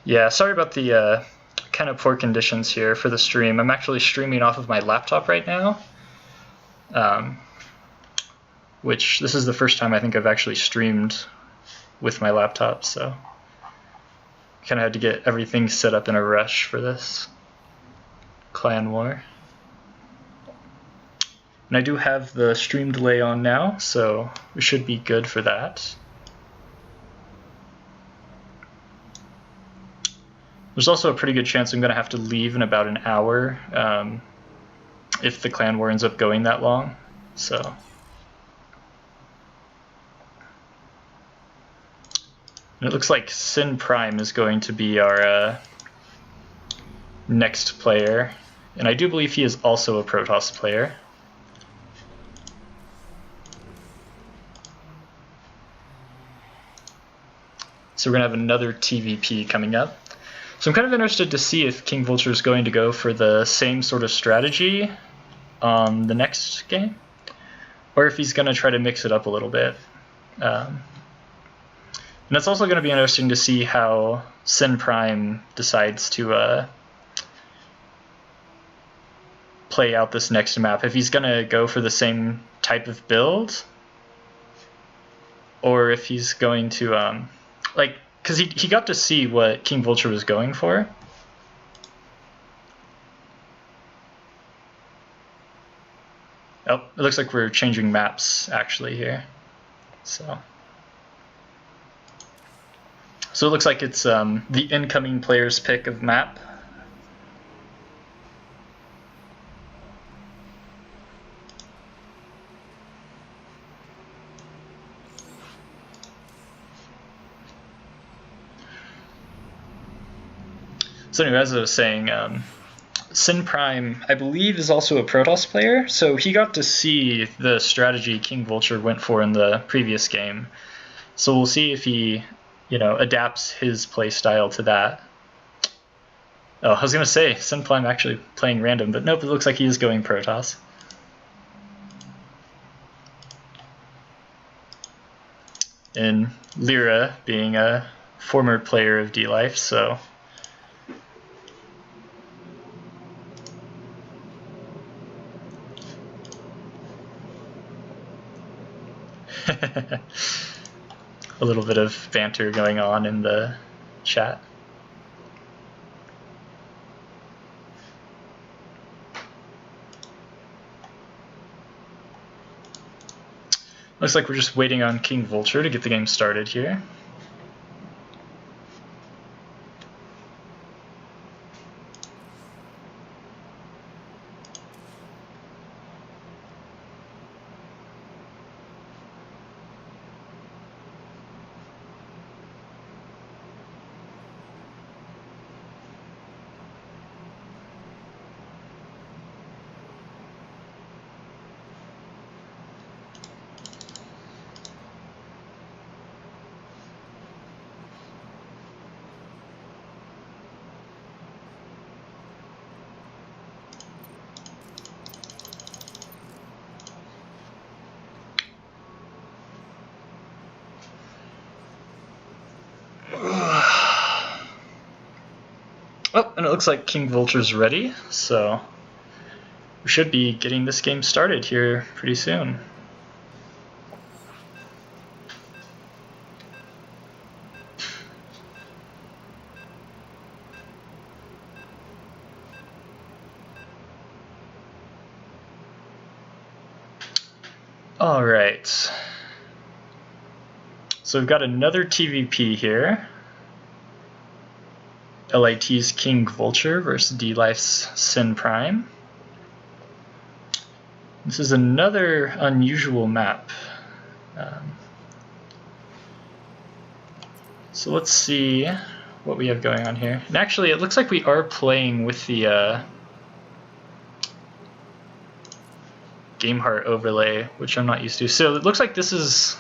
Yeah, sorry about the kind of poor conditions here for the stream. I'm actually streaming off of my laptop right now, which this is the first time I think I've actually streamed with my laptop, so kind of had to get everything set up in a rush for this clan war. And I do have the stream delay on now, so we should be good for that. There's also a pretty good chance I'm going to have to leave in about an hour if the clan war ends up going that long. So, and it looks like Sin Prime is going to be our next player, and I do believe he is also a Protoss player. So we're going to have another TVP coming up. So I'm kind of interested to see if King Vulture is going to go for the same sort of strategy on the next game, or if he's going to try to mix it up a little bit. And it's also going to be interesting to see how Sin Prime decides to play out this next map. If he's going to go for the same type of build, or if he's going to because he got to see what King Vulture was going for. Oh, it looks like we're changing maps actually here. So it looks like it's the incoming player's pick of map. So anyway, as I was saying, Sin Prime, I believe, is also a Protoss player, so he got to see the strategy King Vulture went for in the previous game. So we'll see if he, adapts his playstyle to that. Oh, I was going to say, Sin Prime actually playing random, but nope, it looks like he is going Protoss. And Lyra being a former player of dLife, so... A little bit of banter going on in the chat. Looks like we're just waiting on King Vulture to get the game started here. Oh, and it looks like King Vulture's ready, so we should be getting this game started here pretty soon. All right. So we've got another TVP here. LiT's King Vulture versus dLife's Sin Prime. This is another unusual map. So let's see what we have going on here. And actually, it looks like we are playing with the Game Heart overlay, which I'm not used to. So it looks like this is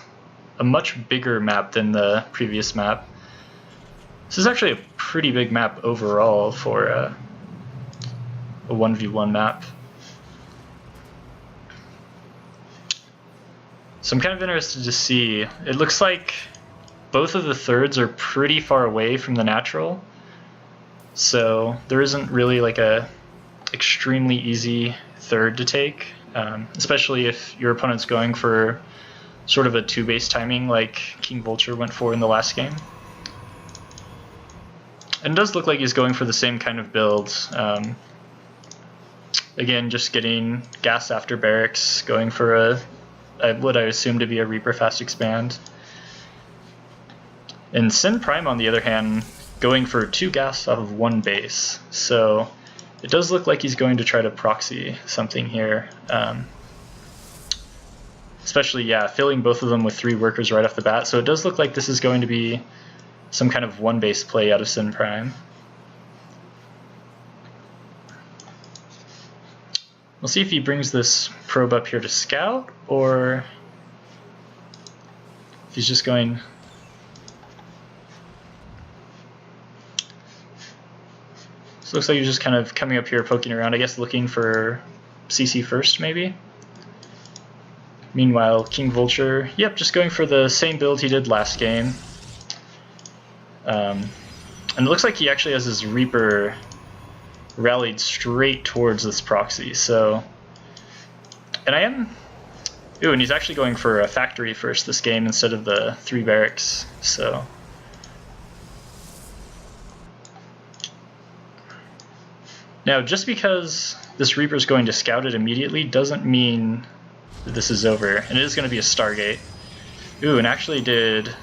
a much bigger map than the previous map. This is actually a pretty big map overall for a 1v1 map. So I'm kind of interested to see. It looks like both of the thirds are pretty far away from the natural, so there isn't really like a extremely easy third to take, especially if your opponent's going for sort of a 2-base timing like King Vulture went for in the last game. And it does look like he's going for the same kind of build. Again, just getting gas after barracks, going for what I assume to be a Reaper fast expand. And Sin Prime, on the other hand, going for 2 gas off of 1 base. So it does look like he's going to try to proxy something here. Especially, yeah, filling both of them with 3 workers right off the bat. So it does look like this is going to be some kind of 1 base play out of Sin Prime. We'll see if he brings this probe up here to scout, or if he's just going... So it looks like he's just kind of coming up here, poking around, I guess looking for CC first, maybe? Meanwhile, King Vulture, yep, just going for the same build he did last game. And it looks like he actually has his Reaper rallied straight towards this proxy, so... And I am... Ooh, and he's actually going for a factory first this game instead of the 3 barracks, so... Now, just because this Reaper's going to scout it immediately doesn't mean that this is over, and it is going to be a Stargate. Ooh, and actually did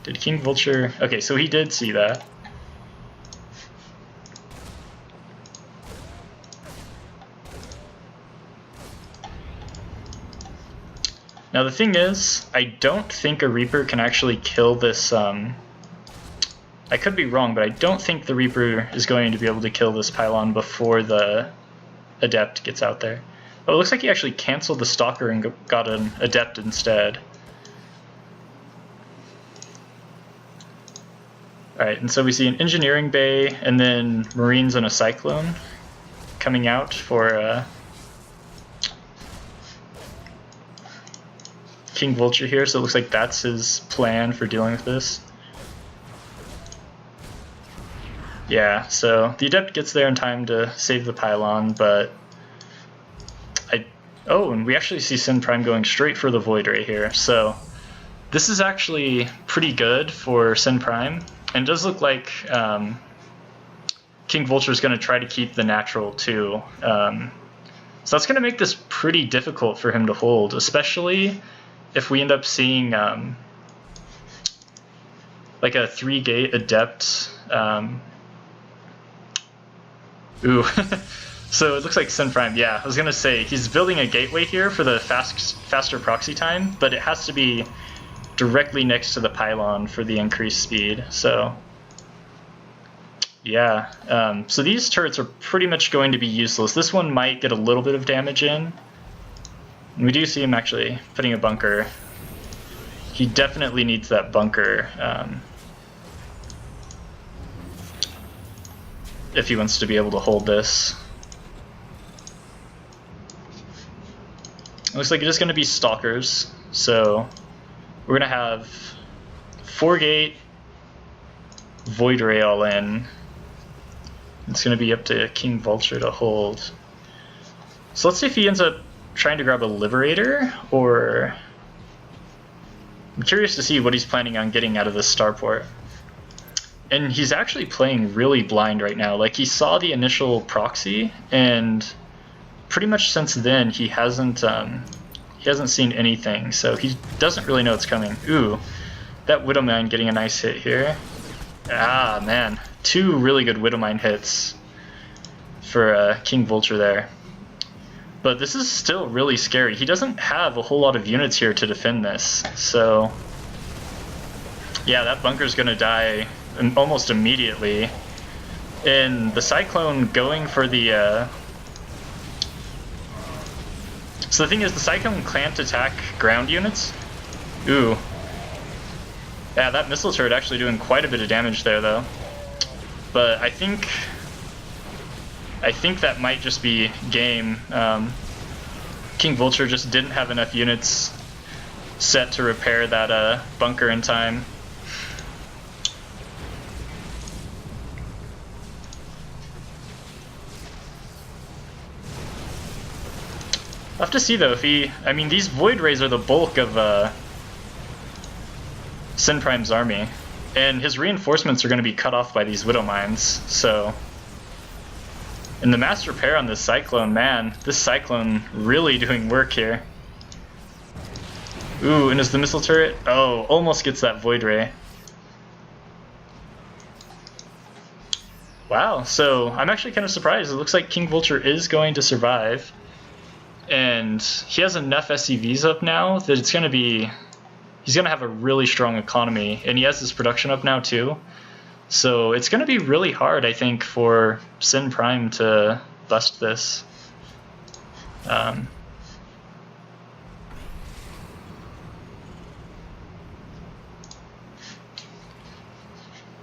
King Vulture... Okay, so he did see that. Now the thing is, I don't think a Reaper can actually kill this, I could be wrong, but I don't think the Reaper is going to be able to kill this pylon before the Adept gets out there. Oh, it looks like he actually canceled the Stalker and got an Adept instead. Alright, and so we see an Engineering Bay, and then Marines and a Cyclone coming out for King Vulture here, so it looks like that's his plan for dealing with this. Yeah, so the Adept gets there in time to save the pylon, but oh, and we actually see Sin Prime going straight for the Void Ray here, so this is actually pretty good for Sin Prime, and it does look like King Vulture is going to try to keep the natural too. So that's going to make this pretty difficult for him to hold, especially if we end up seeing like a 3-gate Adept. Ooh, so it looks like Sin Prime, yeah, I was going to say, he's building a gateway here for the faster proxy time, but it has to be directly next to the pylon for the increased speed, so... Yeah, so these turrets are pretty much going to be useless. This one might get a little bit of damage in. And we do see him actually putting a bunker. He definitely needs that bunker if he wants to be able to hold this. It looks like it's just going to be Stalkers, so we're going to have 4-gate Void Ray all in. It's going to be up to King Vulture to hold. So let's see if he ends up trying to grab a Liberator, or... I'm curious to see what he's planning on getting out of this starport. And he's actually playing really blind right now. Like, he saw the initial proxy, and pretty much since then he hasn't seen anything, so he doesn't really know it's coming. Ooh, that Widowmine getting a nice hit here. Ah, man. 2 really good Widowmine hits for King Vulture there. But this is still really scary. He doesn't have a whole lot of units here to defend this, so... Yeah, that bunker's gonna die almost immediately. And the Cyclone going for the... So the thing is, the Cyclone can't attack ground units. Ooh. Yeah, that missile turret actually doing quite a bit of damage there, though. But I think that might just be game. King Vulture just didn't have enough units set to repair that bunker in time. I'll have to see though if he... I mean, these Void Rays are the bulk of Sin Prime's army. And his reinforcements are going to be cut off by these Widow Mines, so... And the mass repair on this Cyclone, man, this Cyclone really doing work here. Ooh, and is the missile turret? Oh, almost gets that Void Ray. Wow, so I'm actually kind of surprised. It looks like King Vulture is going to survive. And he has enough SCVs up now that it's going to be... He's going to have a really strong economy. And he has his production up now too. So it's going to be really hard, I think, for Sin Prime to bust this.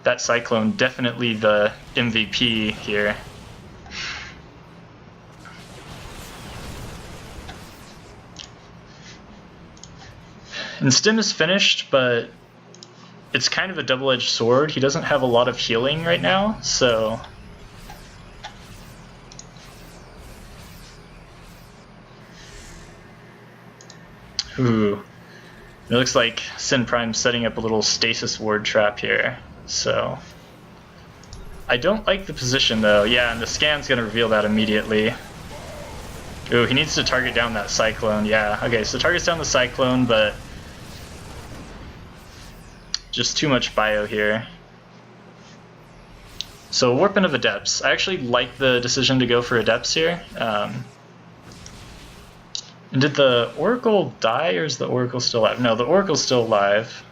That Cyclone, definitely the MVP here. And Stim is finished, but it's kind of a double-edged sword. He doesn't have a lot of healing right now, so... Ooh. It looks like Sin Prime's setting up a little stasis ward trap here, so... I don't like the position, though. Yeah, and the scan's gonna reveal that immediately. Ooh, he needs to target down that Cyclone. Yeah, okay, so targets down the Cyclone, but... just too much bio here. So Warping of Adepts. I actually like the decision to go for Adepts here. And did the Oracle die, or is the Oracle still alive? No, the Oracle's still alive.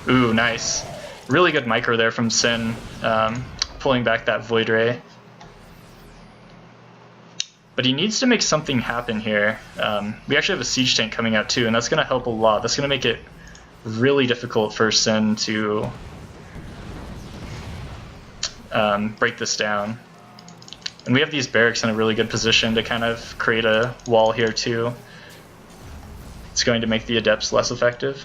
Ooh, nice. Really good micro there from Sin, pulling back that Void Ray. But he needs to make something happen here. We actually have a siege tank coming out too, and that's going to help a lot. That's going to make it really difficult for Sin to break this down. And we have these barracks in a really good position to kind of create a wall here too. It's going to make the Adepts less effective.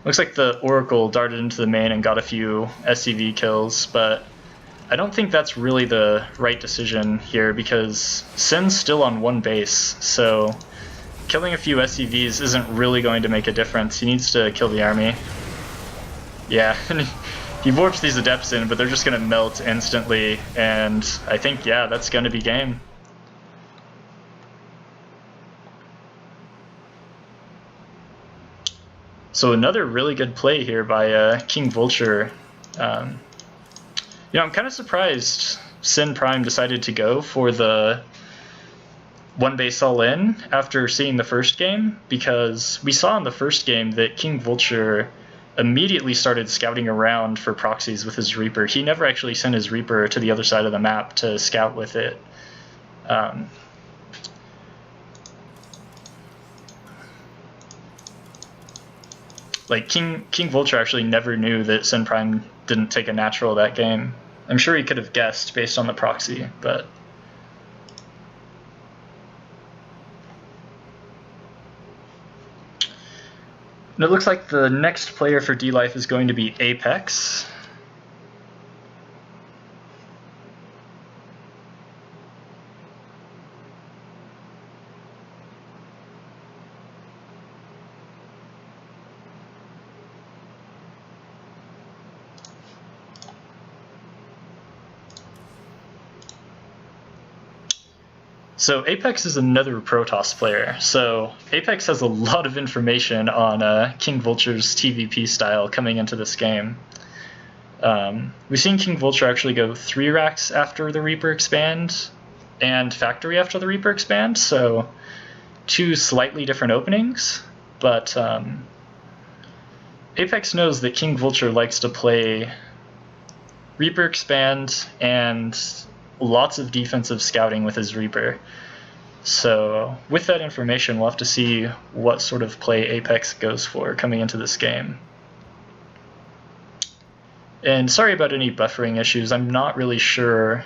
Looks like the Oracle darted into the main and got a few SCV kills, but I don't think that's really the right decision here because Sin's still on one base, so killing a few SCVs isn't really going to make a difference. He needs to kill the army. Yeah, he warps these Adepts in, but they're just going to melt instantly, and I think, yeah, that's going to be game. So another really good play here by King Vulture. You know, I'm kind of surprised Sin Prime decided to go for the one base all in after seeing the first game, because we saw in the first game that King Vulture immediately started scouting around for proxies with his Reaper. He never actually sent his Reaper to the other side of the map to scout with it. Like King Vulture actually never knew that Sin Prime didn't take a natural that game. I'm sure he could have guessed based on the proxy, but... And it looks like the next player for dLife is going to be Apex. So Apex is another Protoss player. So Apex has a lot of information on King Vulture's TVP style coming into this game. We've seen King Vulture actually go 3 racks after the Reaper expand and Factory after the Reaper expand, so 2 slightly different openings. But Apex knows that King Vulture likes to play Reaper expand and lots of defensive scouting with his Reaper. So with that information, we'll have to see what sort of play Apex goes for coming into this game. And sorry about any buffering issues. I'm not really sure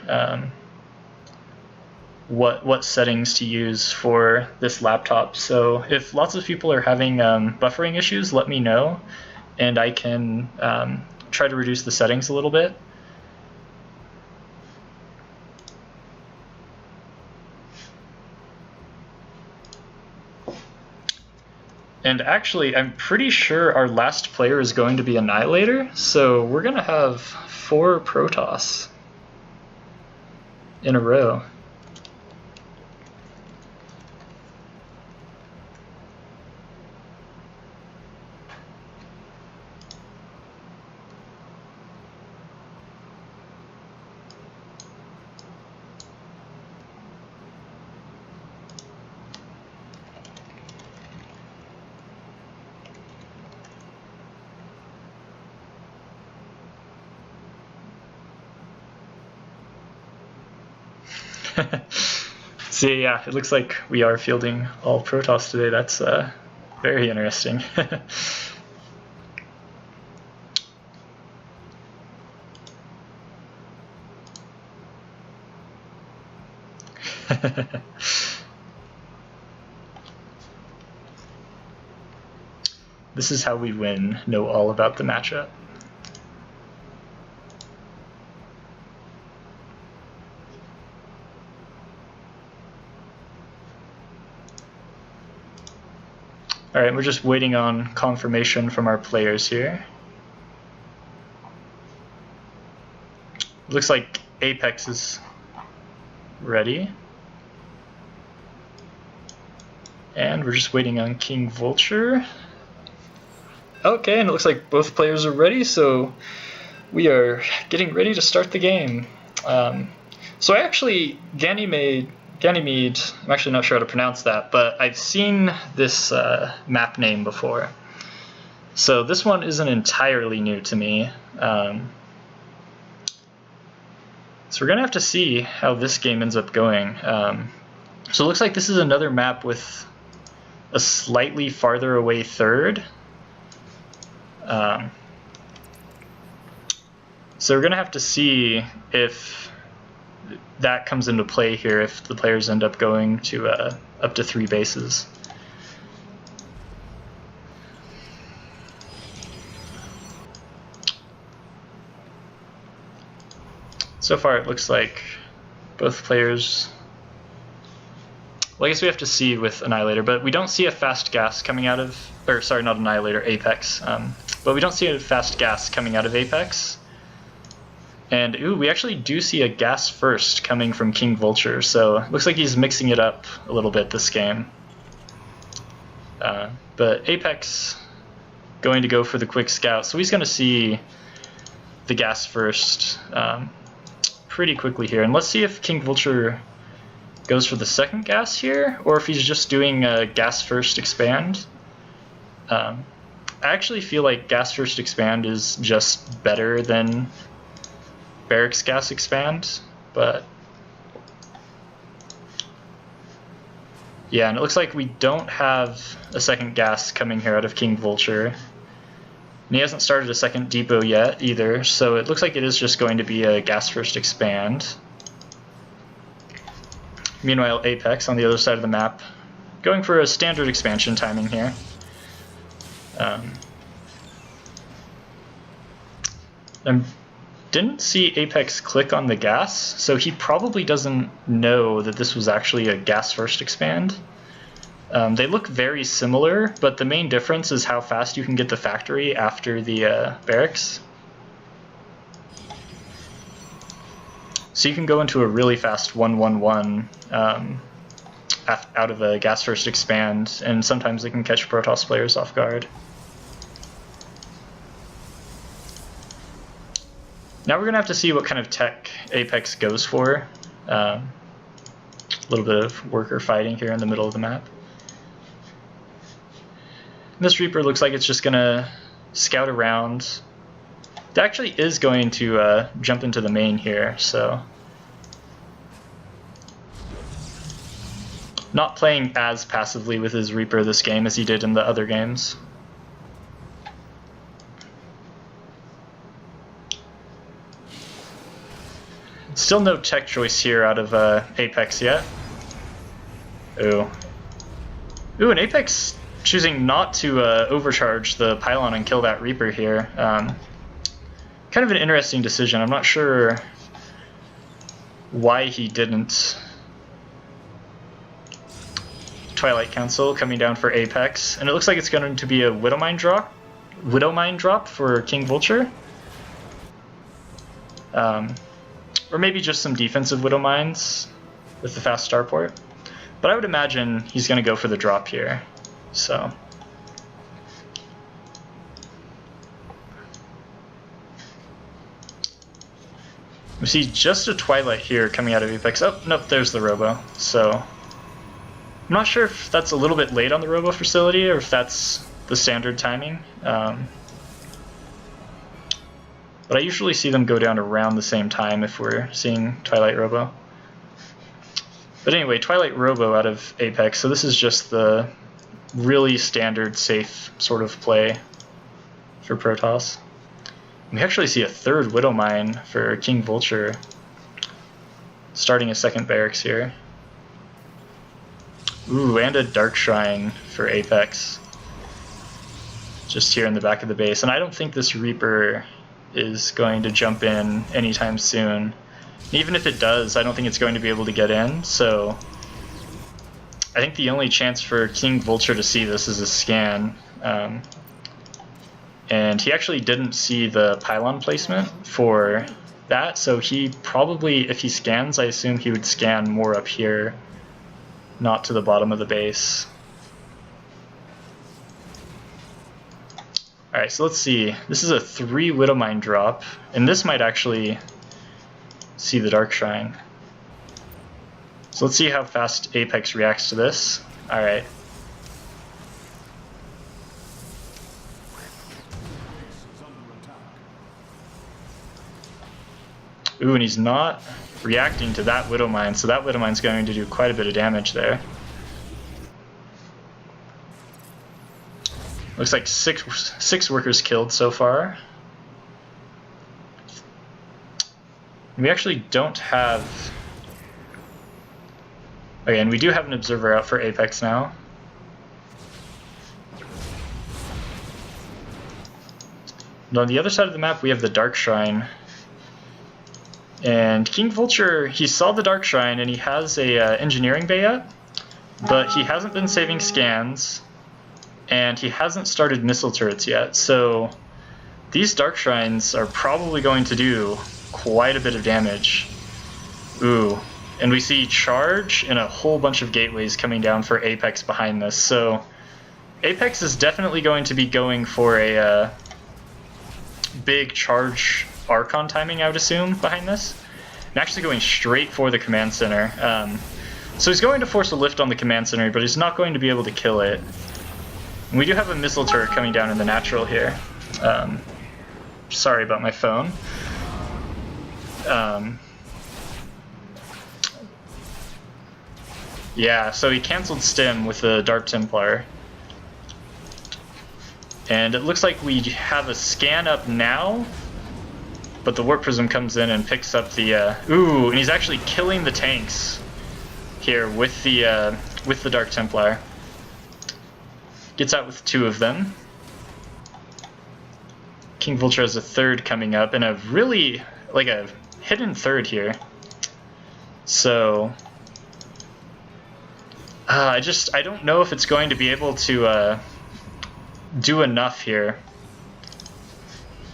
what settings to use for this laptop. So if lots of people are having buffering issues, let me know, and I can try to reduce the settings a little bit. And actually, I'm pretty sure our last player is going to be Annihilator, so we're going to have 4 Protoss in a row. See, yeah, it looks like we are fielding all Protoss today. That's very interesting. This is how we win. Know all about the matchup. All right, we're just waiting on confirmation from our players here. Looks like Apex is ready. And we're just waiting on King Vulture. Okay, and it looks like both players are ready, so we are getting ready to start the game. So I actually, Ganymede, I'm actually not sure how to pronounce that, but I've seen this map name before. So this one isn't entirely new to me. So we're going to have to see how this game ends up going. So it looks like this is another map with a slightly farther away third. So we're going to have to see if that comes into play here, if the players end up going to up to 3 bases. So far it looks like both players... Well, I guess we have to see with Annihilator, but we don't see a fast gas coming out of... Or, sorry, not Annihilator, Apex. But we don't see a fast gas coming out of Apex. And, ooh, we actually do see a gas first coming from King Vulture, so it looks like he's mixing it up a little bit this game. But Apex going to go for the quick scout, so he's going to see the gas first pretty quickly here. And let's see if King Vulture goes for the second gas here, or if he's just doing a gas first expand. I actually feel like gas first expand is just better than Barracks gas expand, but yeah, and it looks like we don't have a second gas coming here out of King Vulture. And he hasn't started a second depot yet either, so it looks like it is just going to be a gas first expand. Meanwhile, Apex on the other side of the map, going for a standard expansion timing here. I didn't see Apex click on the gas, so he probably doesn't know that this was actually a gas first expand. They look very similar, but the main difference is how fast you can get the factory after the barracks. So you can go into a really fast 1-1-1 out of a gas first expand, and sometimes they can catch Protoss players off guard. Now we're going to have to see what kind of tech Apex goes for. A little bit of worker fighting here in the middle of the map. This Reaper looks like it's just going to scout around. It actually is going to jump into the main here, so... Not playing as passively with his Reaper this game as he did in the other games. Still no tech choice here out of Apex yet. Ooh. Ooh, and Apex choosing not to overcharge the pylon and kill that Reaper here. kind of an interesting decision. I'm not sure why he didn't. Twilight Council coming down for Apex, and it looks like it's going to be a Widowmine drop for King Vulture. Or maybe just some defensive Widowmines with the fast starport. But I would imagine he's going to go for the drop here. So we see just a Twilight here coming out of Apex. Oh, nope, there's the Robo. So I'm not sure if that's a little bit late on the Robo facility or if that's the standard timing. But I usually see them go down around the same time if we're seeing Twilight Robo. But anyway, Twilight Robo out of Apex, so this is just the really standard safe sort of play for Protoss. We actually see a third Widowmine for King Vulture, starting a second barracks here. Ooh, and a Dark Shrine for Apex, just here in the back of the base. And I don't think this Reaper is going to jump in anytime soon. Even if it does, I don't think it's going to be able to get in, so I think the only chance for King Vulture to see this is a scan. And he actually didn't see the pylon placement for that, so he probably, if he scans, I assume he would scan more up here, not to the bottom of the base. Alright, so let's see. This is a 3 Widowmine drop, and this might actually see the Dark Shrine. So let's see how fast Apex reacts to this. Alright. Ooh, and he's not reacting to that Widowmine, so that Widowmine's going to do quite a bit of damage there. Looks like six workers killed so far. We actually don't have... Okay, and we do have an observer out for Apex now. And on the other side of the map, we have the Dark Shrine. And King Vulture, he saw the Dark Shrine, and he has a engineering bay up, but he hasn't been saving scans, and he hasn't started missile turrets yet. So these Dark Shrines are probably going to do quite a bit of damage. Ooh, and we see charge and a whole bunch of gateways coming down for Apex behind this. So Apex is definitely going to be going for a big charge Archon timing, I would assume, behind this. And actually going straight for the command center. So he's going to force a lift on the command center, but he's not going to be able to kill it. And we do have a missile turret coming down in the natural here. Sorry about my phone. Yeah, so he canceled Stim with the Dark Templar. And it looks like we have a scan up now, but the Warp Prism comes in and picks up the... ooh, and he's actually killing the tanks here with the Dark Templar. Gets out with 2 of them. King Vulture has a third coming up, and a really, like a hidden third here. So... I don't know if it's going to be able to do enough here.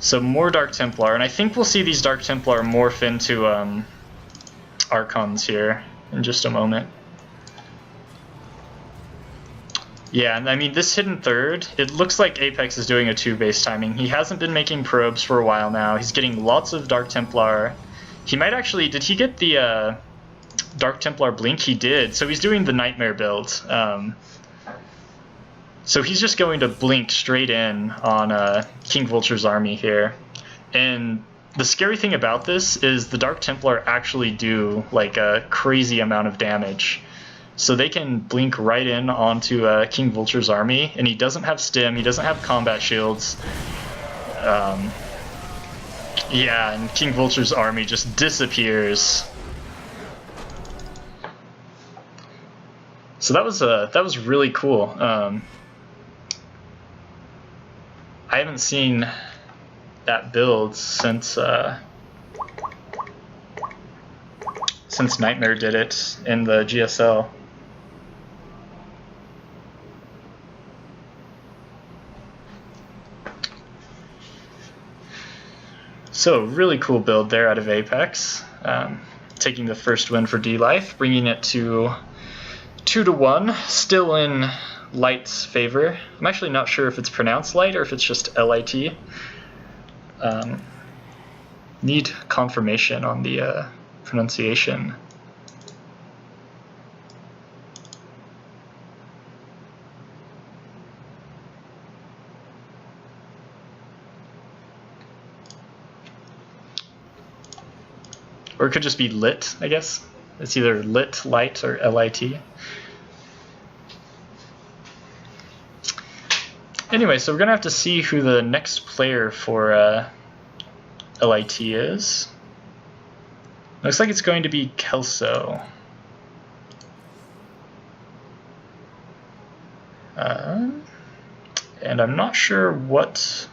So more Dark Templar, and I think we'll see these Dark Templar morph into Archons here in just a moment. Yeah, and I mean, this hidden third, it looks like Apex is doing a 2 base timing. He hasn't been making probes for a while now. He's getting lots of Dark Templar. He might actually, did he get the Dark Templar blink? He did, so he's doing the Nightmare build. So he's just going to blink straight in on King Vulture's army here. And the scary thing about this is the Dark Templar actually do like a crazy amount of damage. So they can blink right in onto King Vulture's army, and he doesn't have Stim, he doesn't have combat shields. Yeah, and King Vulture's army just disappears. So that was really cool. I haven't seen that build since Nightmare did it in the GSL. So really cool build there out of Apex, taking the first win for dLife, bringing it to 2-1, still in LiT's favor. I'm actually not sure if it's pronounced LiT or if it's just LiT. Need confirmation on the pronunciation. Or it could just be LiT, I guess. It's either LiT, LiT, or LiT. Anyway, so we're going to have to see who the next player for LiT is. Looks like it's going to be Kelso. And I'm not sure what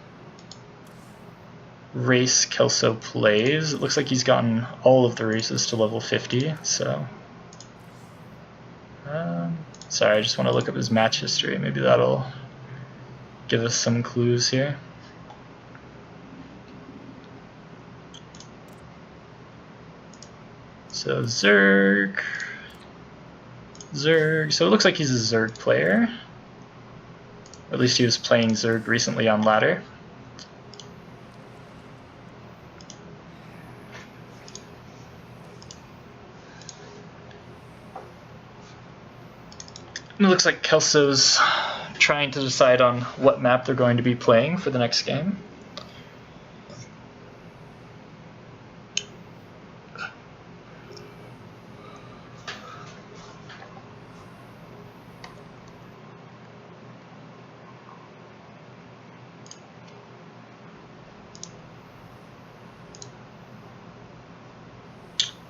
race Kelso plays. It looks like he's gotten all of the races to level 50, so... sorry, I just want to look up his match history. Maybe that'll give us some clues here. So Zerg. So it looks like he's a Zerg player. Or at least he was playing Zerg recently on ladder. It looks like Kelso's trying to decide on what map they're going to be playing for the next game.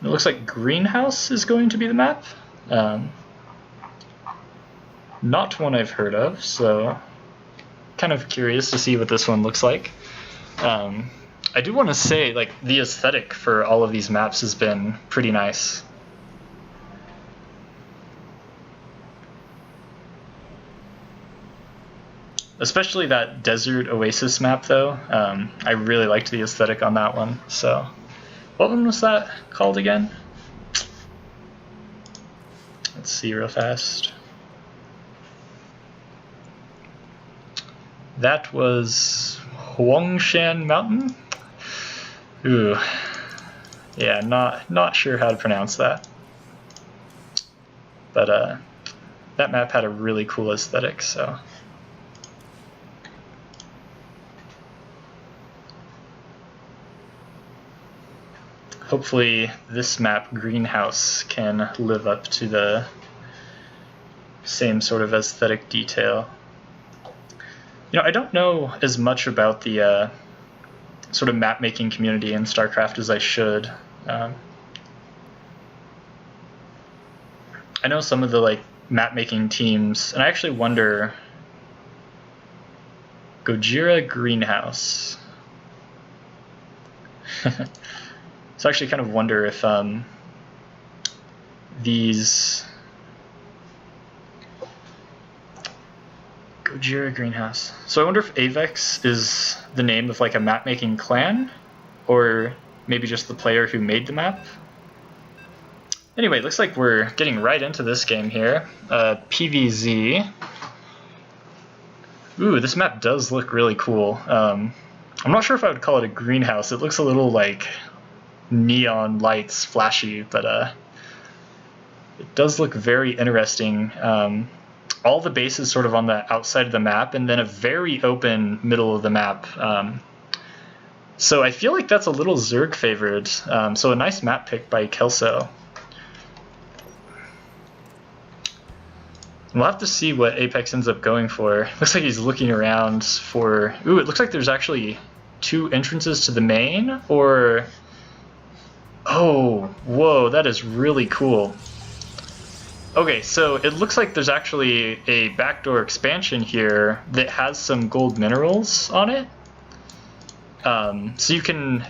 It looks like Greenhouse is going to be the map. Not one I've heard of, so kind of curious to see what this one looks like. I do want to say, like, the aesthetic for all of these maps has been pretty nice. Especially that Desert Oasis map, though. I really liked the aesthetic on that one. So, what one was that called again? Let's see real fast. That was Huangshan Mountain. Ooh, yeah, not sure how to pronounce that. But that map had a really cool aesthetic, so. Hopefully this map, Greenhouse, can live up to the same sort of aesthetic detail. You know, I don't know as much about the sort of map-making community in StarCraft as I should. I know some of the like map-making teams, and I actually wonder... Gojira Greenhouse. So I actually kind of wonder if these... Gojira Greenhouse. So I wonder if Avex is the name of like a map-making clan, or maybe just the player who made the map. Anyway, it looks like we're getting right into this game here. PVZ. Ooh, this map does look really cool. I'm not sure if I would call it a greenhouse. It looks a little like neon lights, flashy, but it does look very interesting. All the bases sort of on the outside of the map, and then a very open middle of the map. So I feel like that's a little Zerg favored. So a nice map pick by Kelso. We'll have to see what Apex ends up going for. Looks like he's looking around for... Ooh, it looks like there's actually 2 entrances to the main, or... Oh, whoa, that is really cool. Okay, so it looks like there's actually a backdoor expansion here that has some gold minerals on it. So you can...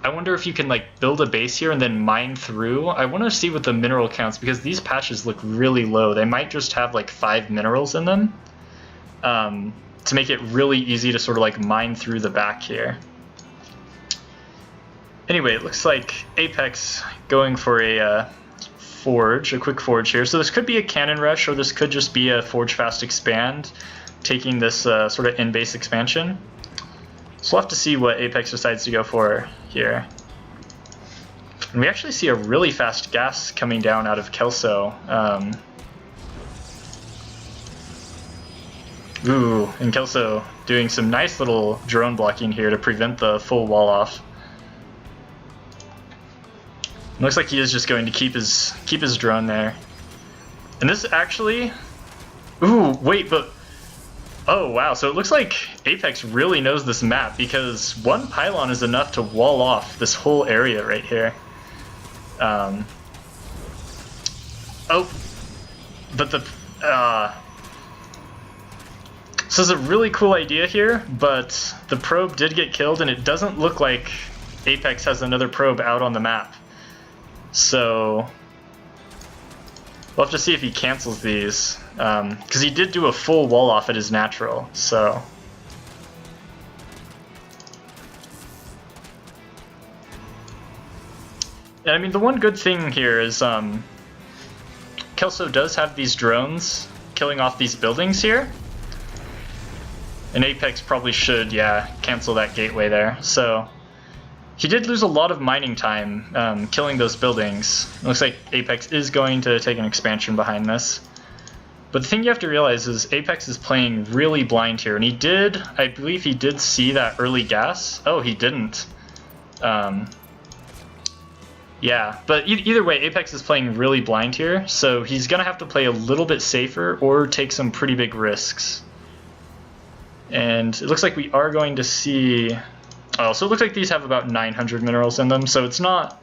I wonder if you can like build a base here and then mine through. I want to see what the mineral counts, because these patches look really low. They might just have like 5 minerals in them, to make it really easy to sort of like mine through the back here. Anyway, it looks like Apex going for a forge, a quick forge here. So this could be a cannon rush, or this could just be a forge fast expand, taking this sort of in-base expansion. So we'll have to see what Apex decides to go for here. And we actually see a really fast gas coming down out of Kelso. Ooh, and Kelso doing some nice little drone blocking here to prevent the full wall off. Looks like he is just going to keep his drone there. And this actually... Ooh, wait, but... Oh, wow, so it looks like Apex really knows this map, because one pylon is enough to wall off this whole area right here. Oh, but the... So it's a really cool idea here, but the probe did get killed, and it doesn't look like Apex has another probe out on the map. So we'll have to see if he cancels these, because he did do a full wall off at his natural. So and I mean, the one good thing here is Kelso does have these drones killing off these buildings here, and Apex probably should, yeah, cancel that gateway there. So he did lose a lot of mining time killing those buildings. It looks like Apex is going to take an expansion behind this. But the thing you have to realize is Apex is playing really blind here. And he did, I believe he did see that early gas. Oh, he didn't. Yeah, but either way, Apex is playing really blind here. So he's going to have to play a little bit safer or take some pretty big risks. And it looks like we are going to see... Oh, so it looks like these have about 900 minerals in them, so it's not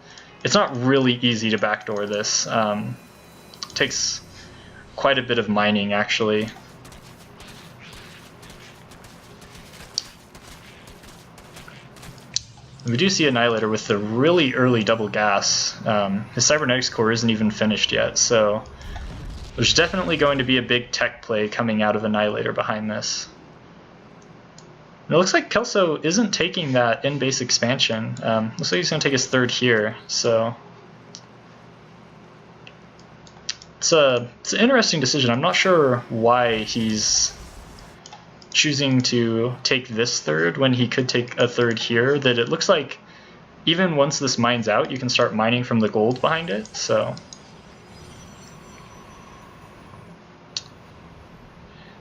really easy to backdoor this. It takes quite a bit of mining, actually. We do see Annihilator with the really early double gas. His cybernetics core isn't even finished yet, so there's definitely going to be a big tech play coming out of Annihilator behind this. And it looks like Kelso isn't taking that in-base expansion. Looks like he's going to take his third here, so... It's an interesting decision. I'm not sure why he's choosing to take this third when he could take a third here. That it looks like even once this mine's out, you can start mining from the gold behind it, so...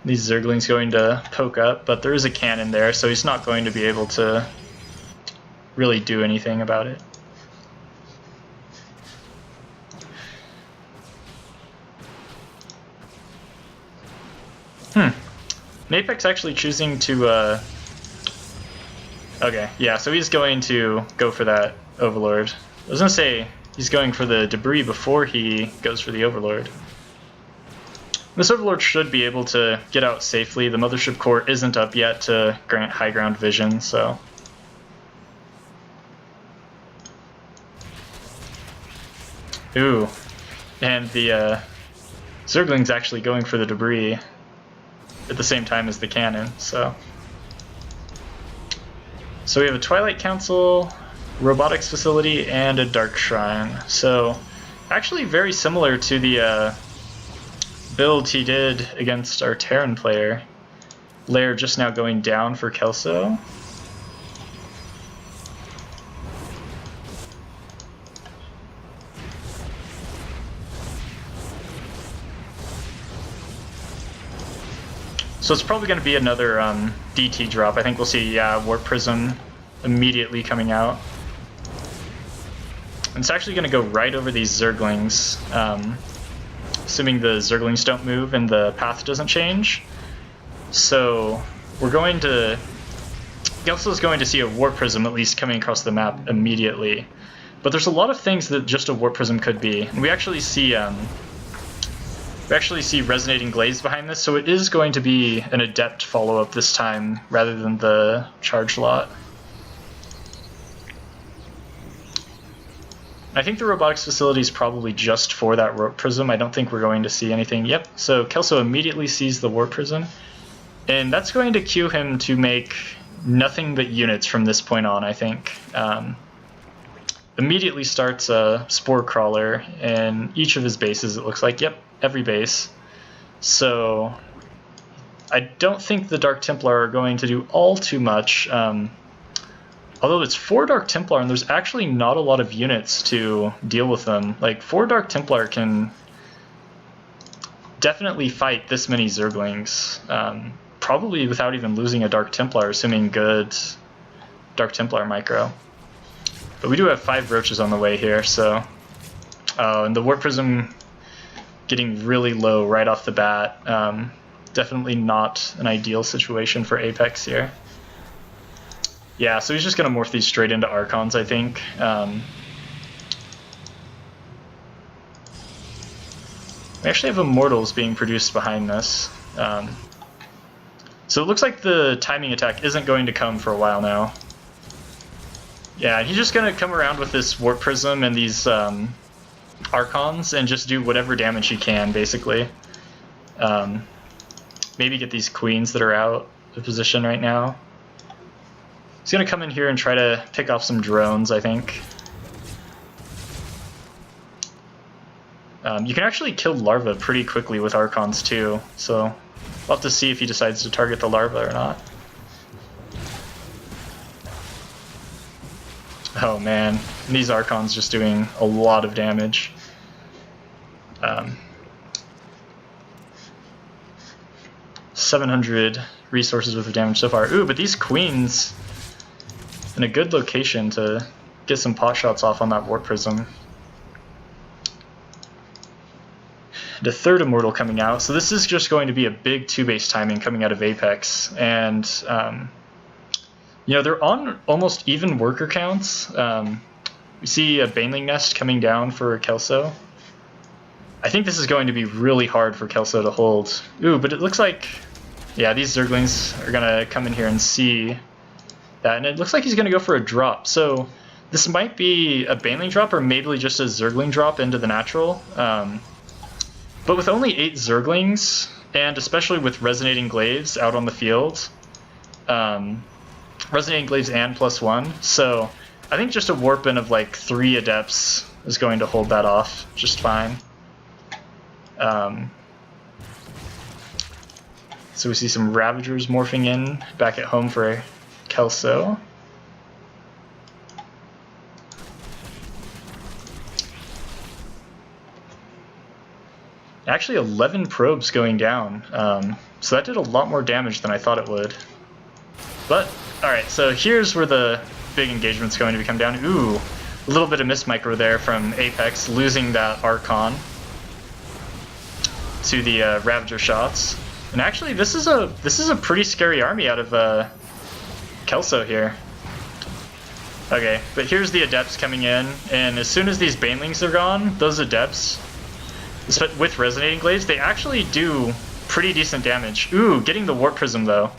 These Zerglings going to poke up, but there is a cannon there, so he's not going to be able to really do anything about it. Apex actually choosing to, okay, yeah, so he's going to go for that Overlord. I was going to say he's going for the debris before he goes for the Overlord. This Overlord should be able to get out safely. The Mothership Core isn't up yet to grant high ground vision, so... Ooh, and the Zergling's actually going for the debris at the same time as the cannon, so... So we have a Twilight Council, Robotics Facility, and a Dark Shrine. So, actually very similar to the build he did against our Terran player. Lair just now going down for Kelso. So it's probably going to be another DT drop. I think we'll see, yeah, Warp Prism immediately coming out. And it's actually going to go right over these Zerglings, assuming the Zerglings don't move and the path doesn't change. So we're going to... Gelso's going to see a Warp Prism at least coming across the map immediately. But there's a lot of things that just a Warp Prism could be. And we actually see We actually see Resonating Glaze behind this, so it is going to be an Adept follow-up this time rather than the Charge Lot. I think the Robotics Facility is probably just for that Warp Prism. I don't think we're going to see anything. Yep, so Kelso immediately sees the Warp Prism, and that's going to cue him to make nothing but units from this point on, I think. Immediately starts a Spore Crawler in each of his bases, it looks like. Yep, every base. So I don't think the Dark Templar are going to do all too much. Although it's 4 Dark Templar, and there's actually not a lot of units to deal with them. Like, 4 Dark Templar can definitely fight this many Zerglings. Probably without even losing a Dark Templar, assuming good Dark Templar micro. But we do have 5 Roaches on the way here, so... and the Warp Prism getting really low right off the bat. Definitely not an ideal situation for Apex here. Yeah, so he's just going to morph these straight into Archons, I think. We actually have Immortals being produced behind this. So it looks like the timing attack isn't going to come for a while now. Yeah, he's just going to come around with this Warp Prism and these Archons and just do whatever damage he can, basically. Maybe get these Queens that are out of position right now. He's going to come in here and try to pick off some drones, I think. You can actually kill Larva pretty quickly with Archons too, so we'll have to see if he decides to target the Larva or not. Oh man, these Archons just doing a lot of damage. 700 resources worth of damage so far. Ooh, but these Queens in a good location to get some pot shots off on that Warp Prism. The 3rd Immortal coming out, so this is just going to be a big 2-base timing coming out of Apex, and you know, they're on almost even worker counts. We see a Baneling Nest coming down for Kelso. I think this is going to be really hard for Kelso to hold. Ooh, but it looks like, yeah, these Zerglings are going to come in here and see that, and it looks like he's going to go for a drop. So this might be a Baneling drop or maybe just a Zergling drop into the natural. But with only 8 Zerglings, and especially with Resonating Glaives out on the field, Resonating Glaives and +1, so I think just a warp in of like 3 Adepts is going to hold that off just fine. So we see some Ravagers morphing in back at home for Kelso. Actually 11 probes going down, so that did a lot more damage than I thought it would. But, alright, so here's where the big engagement's going to come down. Ooh, a little bit of miss micro there from Apex, losing that Archon to the Ravager shots. And actually, this is a pretty scary army out of Kelso here. Okay, but here's the Adepts coming in, and as soon as these Banelings are gone, those Adepts, with Resonating Glaives, they actually do pretty decent damage. Ooh, getting the Warp Prism though.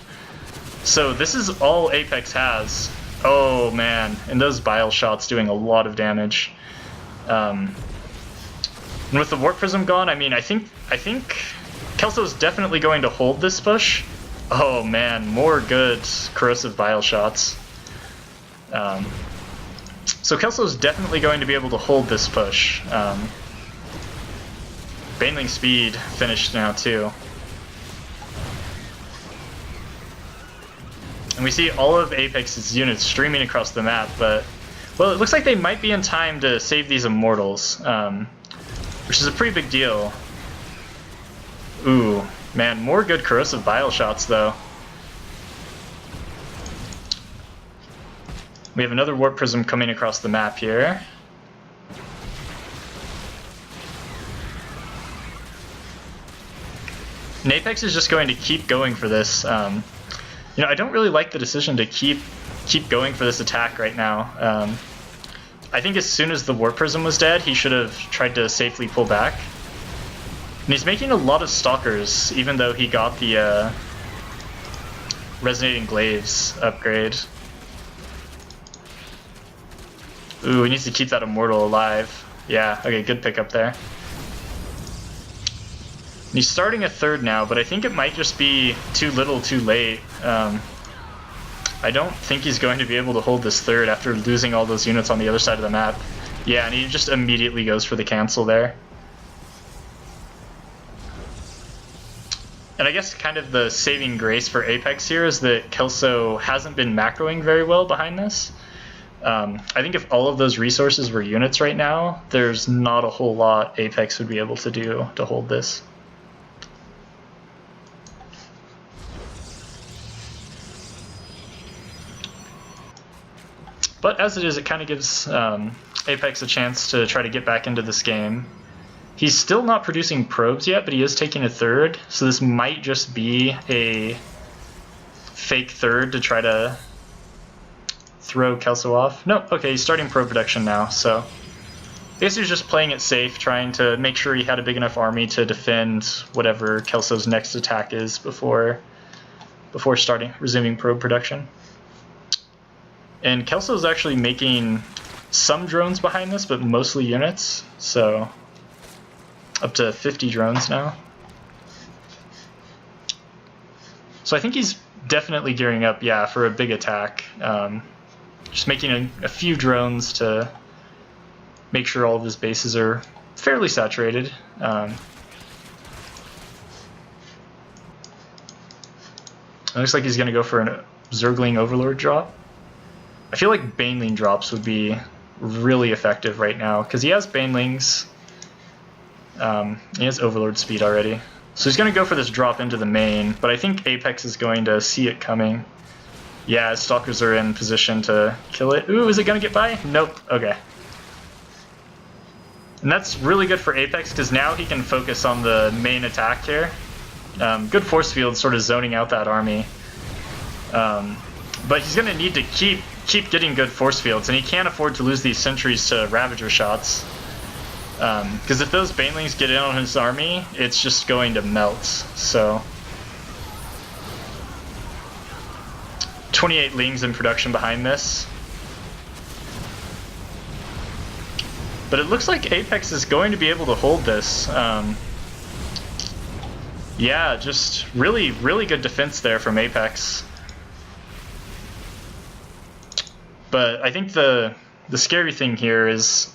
So this is all Apex has. Oh man, and those Bile shots doing a lot of damage. And with the Warp Prism gone, I mean, I think Kelso's definitely going to hold this push. Oh man, more good corrosive Bile shots. So Kelso's definitely going to be able to hold this push. Baneling speed finished now too. And we see all of Apex's units streaming across the map, but, well, it looks like they might be in time to save these Immortals, which is a pretty big deal. Ooh, man, more good corrosive Bile shots though. We have another Warp Prism coming across the map here. And Apex is just going to keep going for this. You know, I don't really like the decision to keep going for this attack right now. I think as soon as the Warp Prism was dead, he should have tried to safely pull back. And he's making a lot of Stalkers, even though he got the Resonating Glaives upgrade. Ooh, he needs to keep that Immortal alive. Yeah, okay, good pickup there. And he's starting a third now, but I think it might just be too little too late. I don't think he's going to be able to hold this third after losing all those units on the other side of the map. Yeah, and he just immediately goes for the cancel there. And I guess kind of the saving grace for Apex here is that Kelso hasn't been macroing very well behind this. I think if all of those resources were units right now, there's not a whole lot Apex would be able to do to hold this. But as it is, it kind of gives Apex a chance to try to get back into this game. He's still not producing probes yet, but he is taking a third, so this might just be a fake third to try to throw Kelso off. Nope, okay, he's starting probe production now, so I guess he was just playing it safe, trying to make sure he had a big enough army to defend whatever Kelso's next attack is before resuming probe production. And Kelso's actually making some drones behind this, but mostly units, so up to 50 drones now. So I think he's definitely gearing up, yeah, for a big attack. Just making a few drones to make sure all of his bases are fairly saturated. It looks like he's going to go for an Zergling Overlord drop. I feel like Baneling drops would be really effective right now, because he has Banelings, he has Overlord speed already. So he's going to go for this drop into the main, but I think Apex is going to see it coming. Yeah, his Stalkers are in position to kill it. Ooh, is it going to get by? Nope. Okay. And that's really good for Apex, because now he can focus on the main attack here. Good force field sort of zoning out that army. But he's going to need to keep getting good force fields, and he can't afford to lose these sentries to Ravager shots. Because if those Banelings get in on his army, it's just going to melt. So 28 Lings in production behind this. But it looks like Apex is going to be able to hold this. Yeah, just really, really good defense there from Apex. But I think the scary thing here is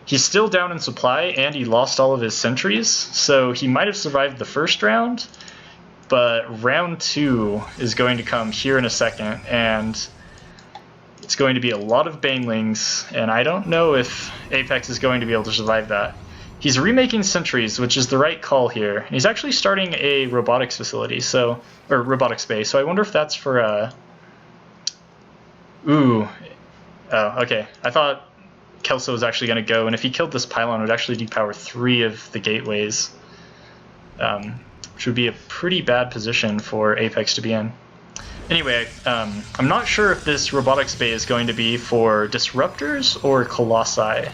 he's still down in supply and he lost all of his sentries, so he might have survived the first round, but round 2 is going to come here in a second, and it's going to be a lot of Banelings, and I don't know if Apex is going to be able to survive that. He's remaking sentries, which is the right call here. He's actually starting a robotics facility, or robotics base, so I wonder if that's for ooh. Oh, okay. I thought Kelso was actually going to go, and if he killed this pylon, it would actually depower 3 of the gateways, which would be a pretty bad position for Apex to be in. Anyway, I'm not sure if this robotics bay is going to be for disruptors or colossi.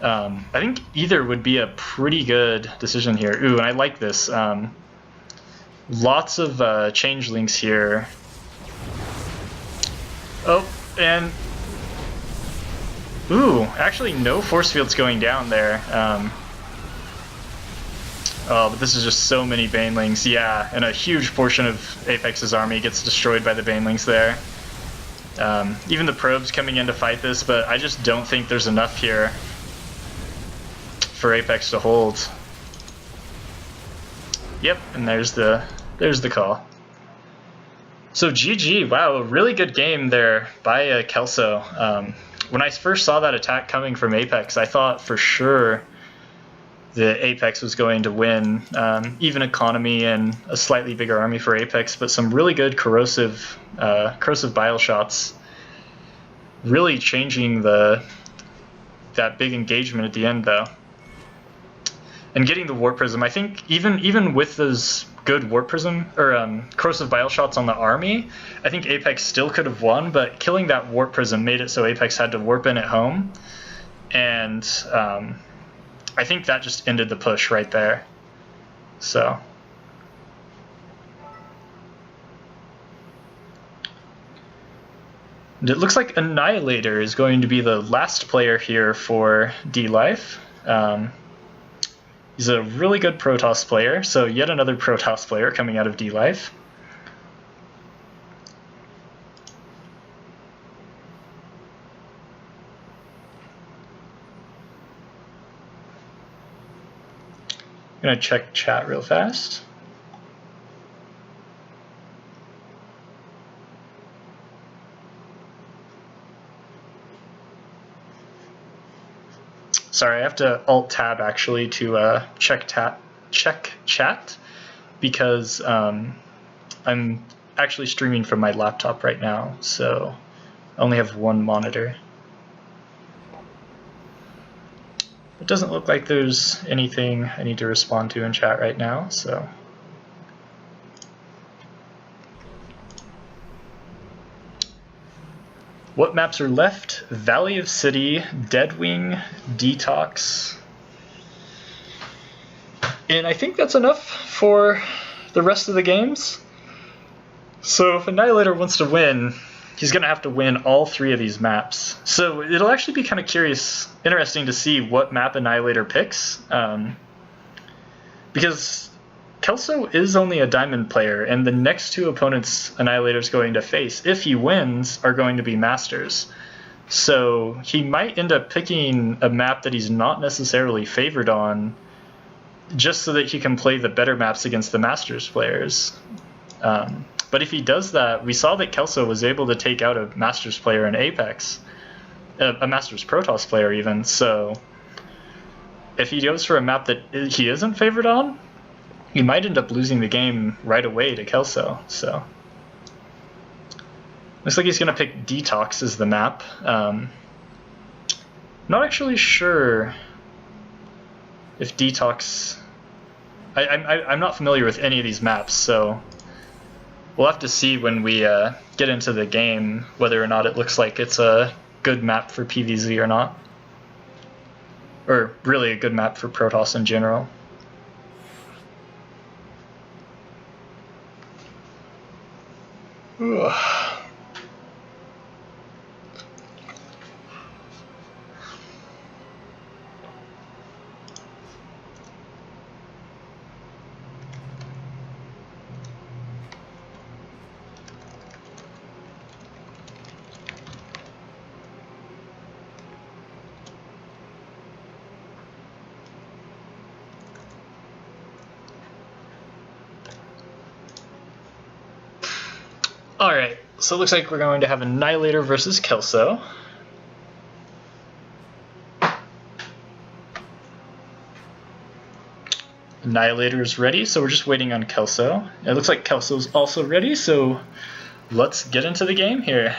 I think either would be a pretty good decision here. Ooh, and I like this. Lots of changelings here. Oh, and ooh, actually no force fields going down there. Oh, but this is just so many Banelings, yeah, and a huge portion of Apex's army gets destroyed by the Banelings there. Even the probes coming in to fight this, but I just don't think there's enough here for Apex to hold. Yep, and there's the call. So GG, wow, a really good game there by Kelso. When I first saw that attack coming from Apex, I thought for sure that Apex was going to win. Even economy and a slightly bigger army for Apex, but some really good corrosive bile shots, really changing that big engagement at the end though. And getting the Warp Prism, I think even with those good Warp Prism or corrosive bile shots on the army, I think Apex still could have won, but killing that Warp Prism made it so Apex had to warp in at home, and I think that just ended the push right there. So and it looks like Annihilator is going to be the last player here for dLife. He's a really good Protoss player, so yet another Protoss player coming out of dLife. I'm gonna check chat real fast. Sorry, I have to Alt-Tab actually to check chat because I'm actually streaming from my laptop right now, so I only have one monitor. It doesn't look like there's anything I need to respond to in chat right now, so. What maps are left? Valley of City, Deadwing, Detox. And I think that's enough for the rest of the games. So if Annihilator wants to win, he's going to have to win all 3 of these maps. So it'll actually be kind of interesting to see what map Annihilator picks. Because Kelso is only a diamond player, and the next 2 opponents Annihilator's going to face, if he wins, are going to be masters. So he might end up picking a map that he's not necessarily favored on, just so that he can play the better maps against the masters players. But if he does that, we saw that Kelso was able to take out a masters player in Apex, a masters Protoss player even. So if he goes for a map that he isn't favored on, he might end up losing the game right away to Kelso. So looks like he's going to pick Detox as the map. Not actually sure if Detox... I'm not familiar with any of these maps, so we'll have to see when we get into the game whether or not it looks like it's a good map for PvZ or not. Or really a good map for Protoss in general. Alright, so it looks like we're going to have Annihilator versus Kelso. Annihilator is ready, so we're just waiting on Kelso. It looks like Kelso's also ready, so let's get into the game here.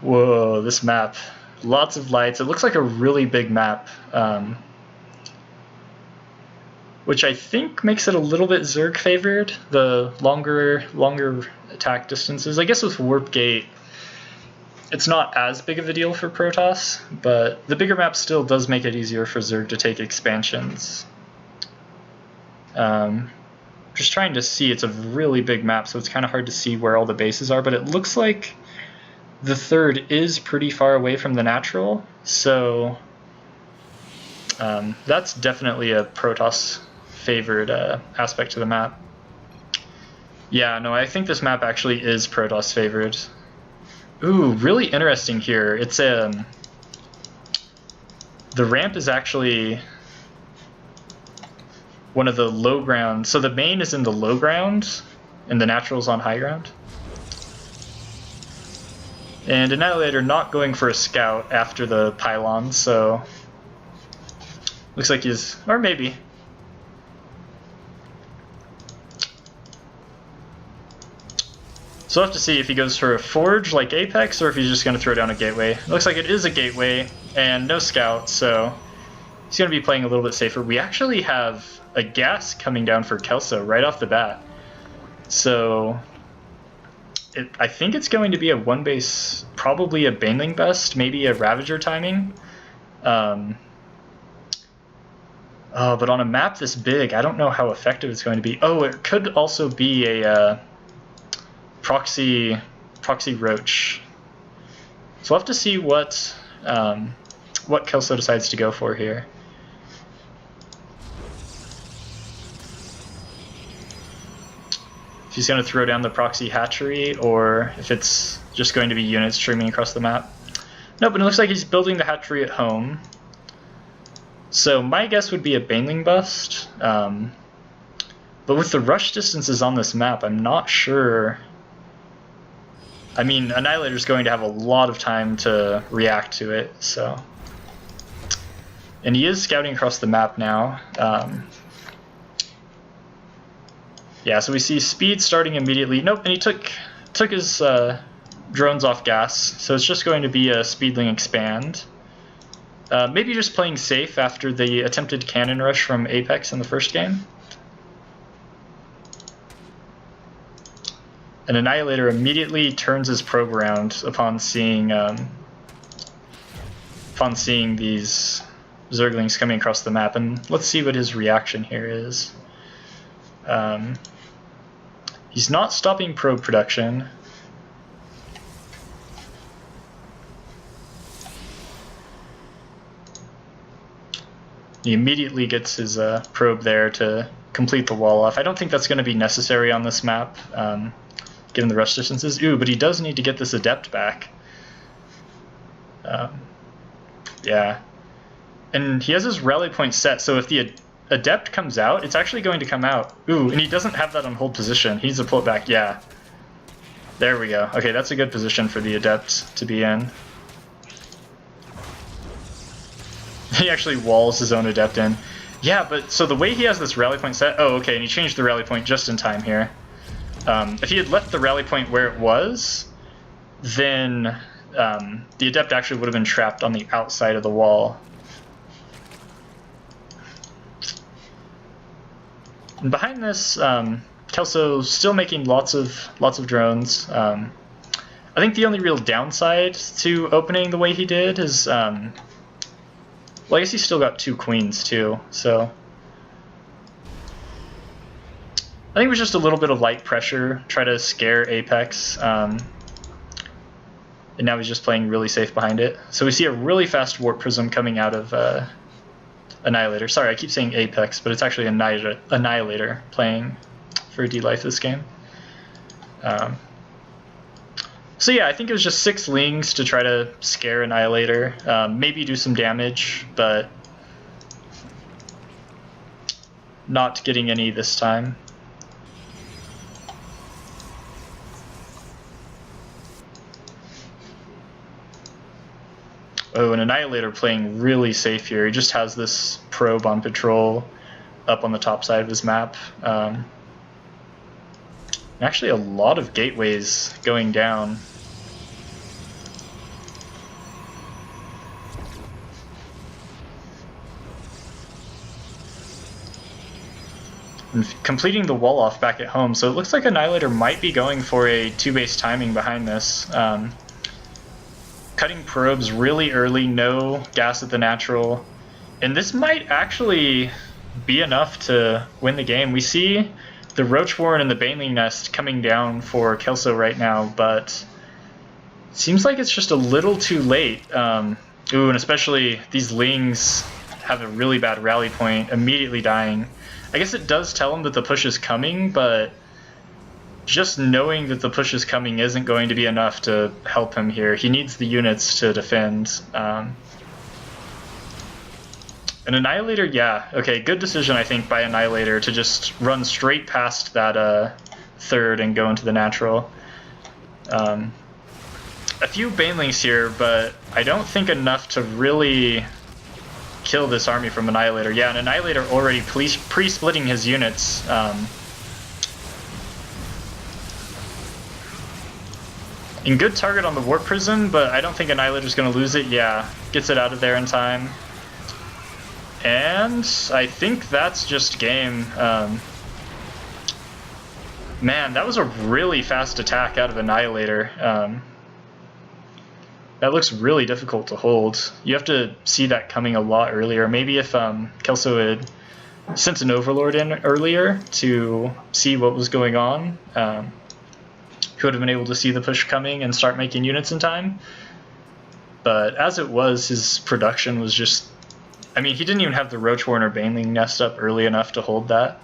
Whoa, this map. Lots of lights. It looks like a really big map, which I think makes it a little bit Zerg favored, the longer attack distances. I guess with Warp Gate, it's not as big of a deal for Protoss, but the bigger map still does make it easier for Zerg to take expansions. Just trying to see, it's a really big map, so it's kind of hard to see where all the bases are, but it looks like the third is pretty far away from the natural, so that's definitely a Protoss favored aspect to the map. Yeah, no, I think this map actually is Protoss favored. Ooh, really interesting here. It's the ramp is actually one of the low ground. So the main is in the low ground, and the natural's on high ground. And Annihilator not going for a scout after the pylon, so looks like he's, or maybe. So we'll have to see if he goes for a forge like Apex, or if he's just going to throw down a gateway. It looks like it is a gateway, and no scout, so he's going to be playing a little bit safer. We actually have a gas coming down for Kelso right off the bat. So I think it's going to be a one base, probably a Baneling Best, maybe a Ravager timing. Oh, but on a map this big, I don't know how effective it's going to be. Oh, it could also be a proxy Roach. So we'll have to see what Kelso decides to go for here. If he's going to throw down the proxy hatchery, or if it's just going to be units streaming across the map. No, but it looks like he's building the hatchery at home. So my guess would be a Baneling Bust. But with the rush distances on this map, I'm not sure. I mean, Annihilator's going to have a lot of time to react to it, so. And he is scouting across the map now. Yeah, so we see speed starting immediately. Nope, and he took his drones off gas, so it's just going to be a Speedling expand. Maybe just playing safe after the attempted cannon rush from Apex in the first game. An Annihilator immediately turns his probe around upon seeing these Zerglings coming across the map, and let's see what his reaction here is. He's not stopping probe production. He immediately gets his probe there to complete the wall off. I don't think that's going to be necessary on this map, given the rush distances. Ooh, but he does need to get this Adept back. Yeah. And he has his rally point set, so if the Adept comes out, it's actually going to come out. Ooh, and he doesn't have that on hold position. He needs to pull it back. Yeah. There we go. Okay, that's a good position for the Adept to be in. He actually walls his own Adept in. Yeah, but so the way he has this rally point set... Oh, okay, and he changed the rally point just in time here. If he had left the rally point where it was, then the Adept actually would have been trapped on the outside of the wall. And behind this, Kelso's still making lots of drones. I think the only real downside to opening the way he did is, well, I guess he's still got 2 queens too. So I think it was just a little bit of light pressure, try to scare Apex, and now he's just playing really safe behind it. So we see a really fast Warp Prism coming out of Annihilator. Sorry, I keep saying Apex, but it's actually Annihilator playing for dLife this game. So yeah, I think it was just 6 Lings to try to scare Annihilator, maybe do some damage, but not getting any this time. Oh, an Annihilator playing really safe here. He just has this probe on patrol up on the top side of his map. Actually, a lot of gateways going down. And completing the wall off back at home, so it looks like Annihilator might be going for a 2-base timing behind this. Cutting probes really early, no gas at the natural, and this might actually be enough to win the game. We see the Roach Warren and the Baneling Nest coming down for Kelso right now, but it seems like it's just a little too late. Ooh, and especially these Lings have a really bad rally point, immediately dying. I guess it does tell him that the push is coming, but just knowing that the push is coming isn't going to be enough to help him here. He needs the units to defend. An Annihilator, yeah. Okay, good decision, I think, by Annihilator to just run straight past that third and go into the natural. A few Banelings here, but I don't think enough to really kill this army from Annihilator. Yeah, an Annihilator already pre-splitting his units. And good target on the Warp Prism, but I don't think Annihilator's going to lose it. Yeah, gets it out of there in time. And I think that's just game. Man, that was a really fast attack out of Annihilator. That looks really difficult to hold. You have to see that coming a lot earlier. Maybe if Kelso had sent an Overlord in earlier to see what was going on, he would have been able to see the push coming and start making units in time. But as it was, his production was just... I mean, he didn't even have the Roachhorn or Baneling nest up early enough to hold that.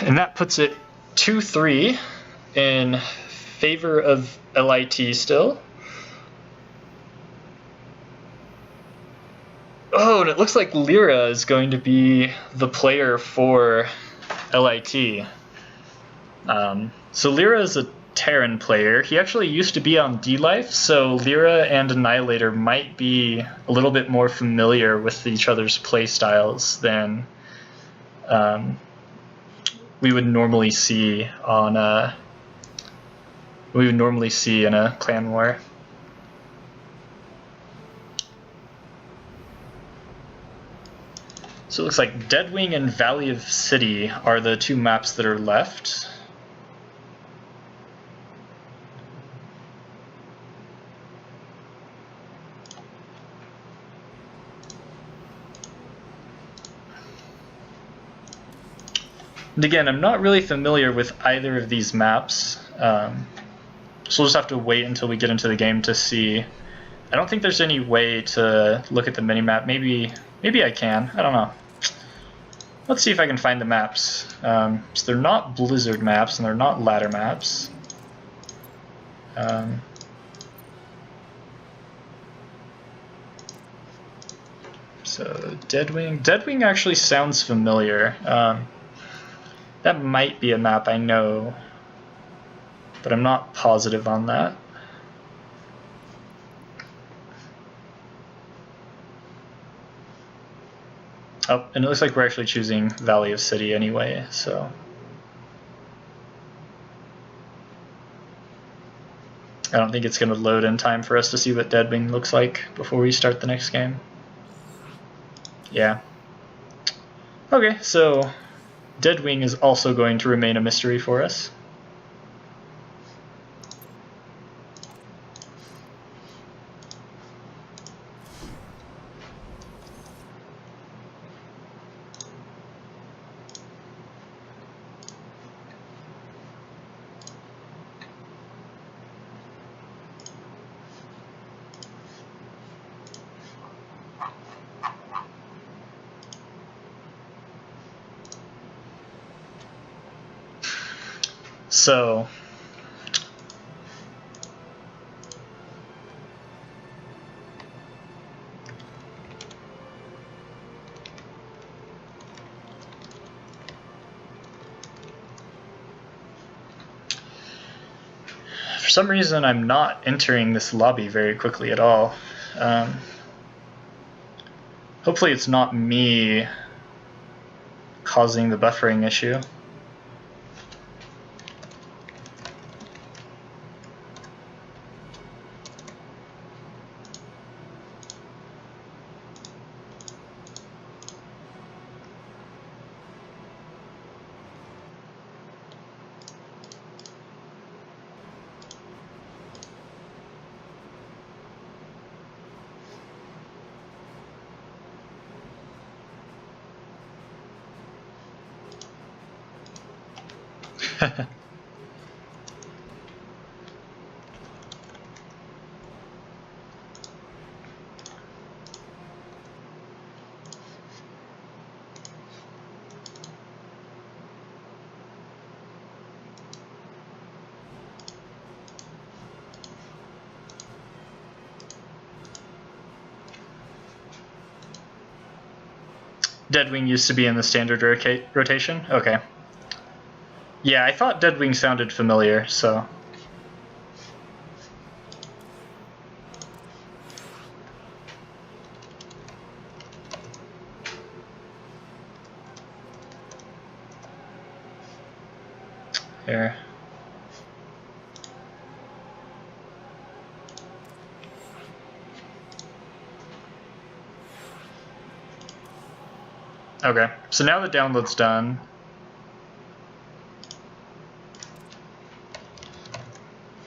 And that puts it 2-3 in favor of LiT still. Oh, and it looks like Lyra is going to be the player for LiT. So Lyra is a Terran player. He actually used to be on dLife, so Lyra and Annihilator might be a little bit more familiar with each other's play styles than we would normally see on in a clan war. So it looks like Deadwing and Valley of City are the two maps that are left. And again, I'm not really familiar with either of these maps, so we'll just have to wait until we get into the game to see. I don't think there's any way to look at the minimap. Maybe I can. I don't know. Let's see if I can find the maps. So they're not Blizzard maps and they're not ladder maps. So Deadwing. Deadwing actually sounds familiar. That might be a map I know, but I'm not positive on that. Oh, and it looks like we're actually choosing Valley of City anyway, so. I don't think it's going to load in time for us to see what Deadwing looks like before we start the next game. Yeah. Okay, so Deadwing is also going to remain a mystery for us. So for some reason I'm not entering this lobby very quickly at all. Hopefully it's not me causing the buffering issue. Deadwing used to be in the standard rotation? Okay. Yeah, I thought Deadwing sounded familiar, so. here. Okay, so now the download's done.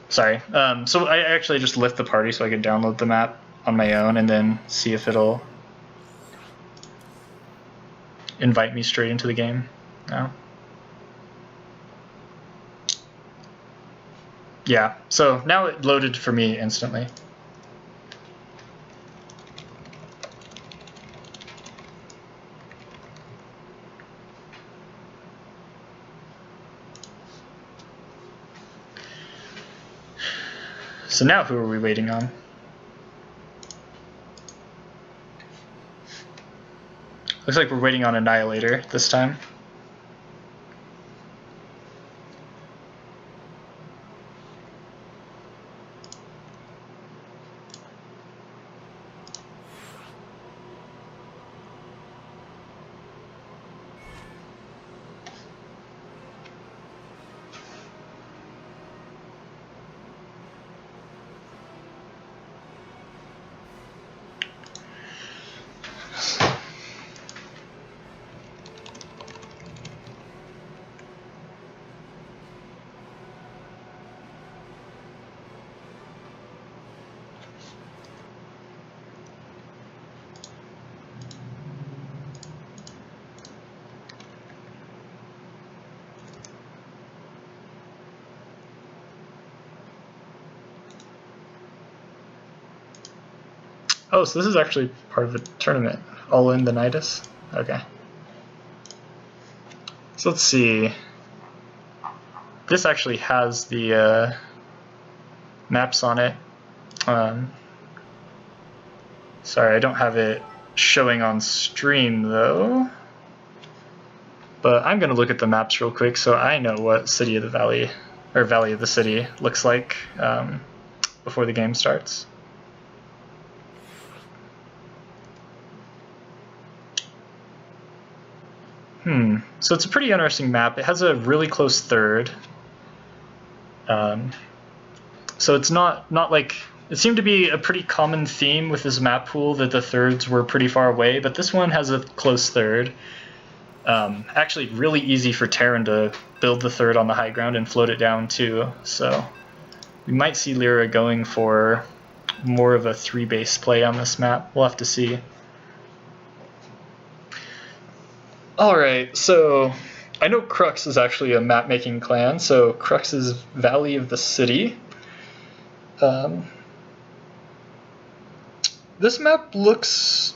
Sorry, so I actually just left the party so I could download the map on my own and then see if it'll invite me straight into the game now. Yeah, so now it loaded for me instantly. So now who are we waiting on? Looks like we're waiting on Annihilator this time. Oh, so this is actually part of a tournament. All in the Nidus? Okay. So let's see. This actually has the maps on it. Sorry, I don't have it showing on stream though. But I'm going to look at the maps real quick so I know what City of the Valley, or Valley of the City, looks like before the game starts. So it's a pretty interesting map. It has a really close third. So it's not like, it seemed to be a pretty common theme with this map pool that the thirds were pretty far away, but this one has a close third. Actually really easy for Terran to build the third on the high ground and float it down too. So we might see Lyra going for more of a 3-base play on this map. We'll have to see. Alright, so I know Crux is actually a map-making clan, so Crux is Valley of the City. This map looks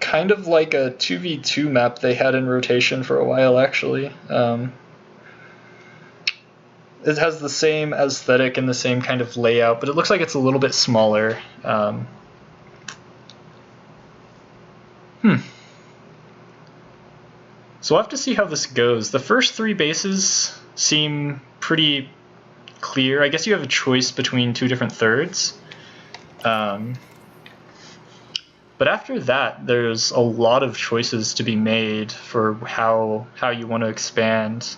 kind of like a 2v2 map they had in rotation for a while, actually. It has the same aesthetic and the same kind of layout, but it looks like it's a little bit smaller. So we'll have to see how this goes. The first 3 bases seem pretty clear. I guess you have a choice between 2 different thirds. But after that, there's a lot of choices to be made for how you want to expand.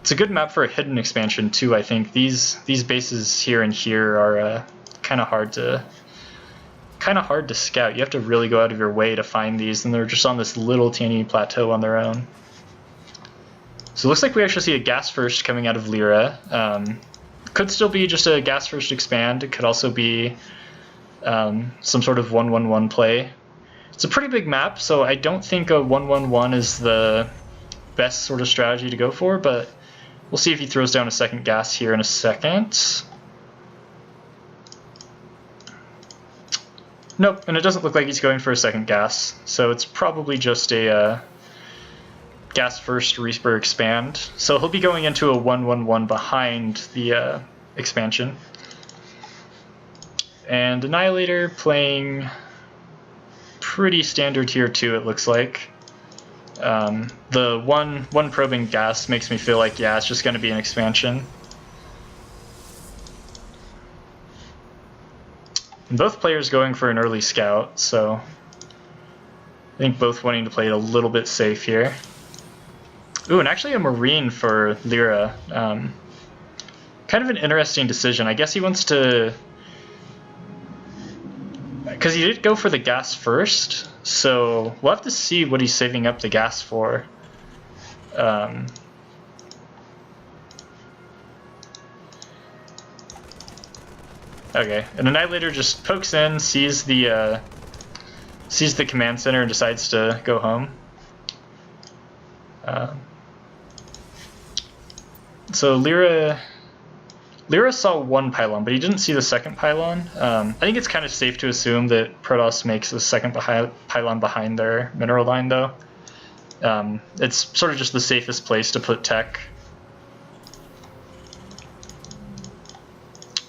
It's a good map for a hidden expansion too, I think. These bases here and here are kind of hard to scout. You have to really go out of your way to find these, and they're just on this little teeny plateau on their own. So it looks like we actually see a gas first coming out of Lyra. Could still be just a gas first expand. It could also be some sort of 1-1-1 play. It's a pretty big map, so I don't think a 1-1-1 is the best sort of strategy to go for, but we'll see if he throws down a second gas here in a second. Nope, and it doesn't look like he's going for a second gas, so it's probably just a gas first Respur expand. So he'll be going into a 1-1-1 behind the expansion. And Annihilator playing pretty standard tier 2, it looks like. The one probing gas makes me feel like, yeah, it's just going to be an expansion. And both players going for an early scout, so I think both wanting to play it a little bit safe here. Ooh, and actually a Marine for Lyra. Kind of an interesting decision. I guess he wants to... Because he did go for the gas first, so we'll have to see what he's saving up the gas for. Okay, an Annihilator just pokes in, sees the command center, and decides to go home. So Lyra saw one pylon, but he didn't see the second pylon. I think it's kind of safe to assume that Protoss makes the second pylon behind their mineral line, though. It's sort of just the safest place to put tech.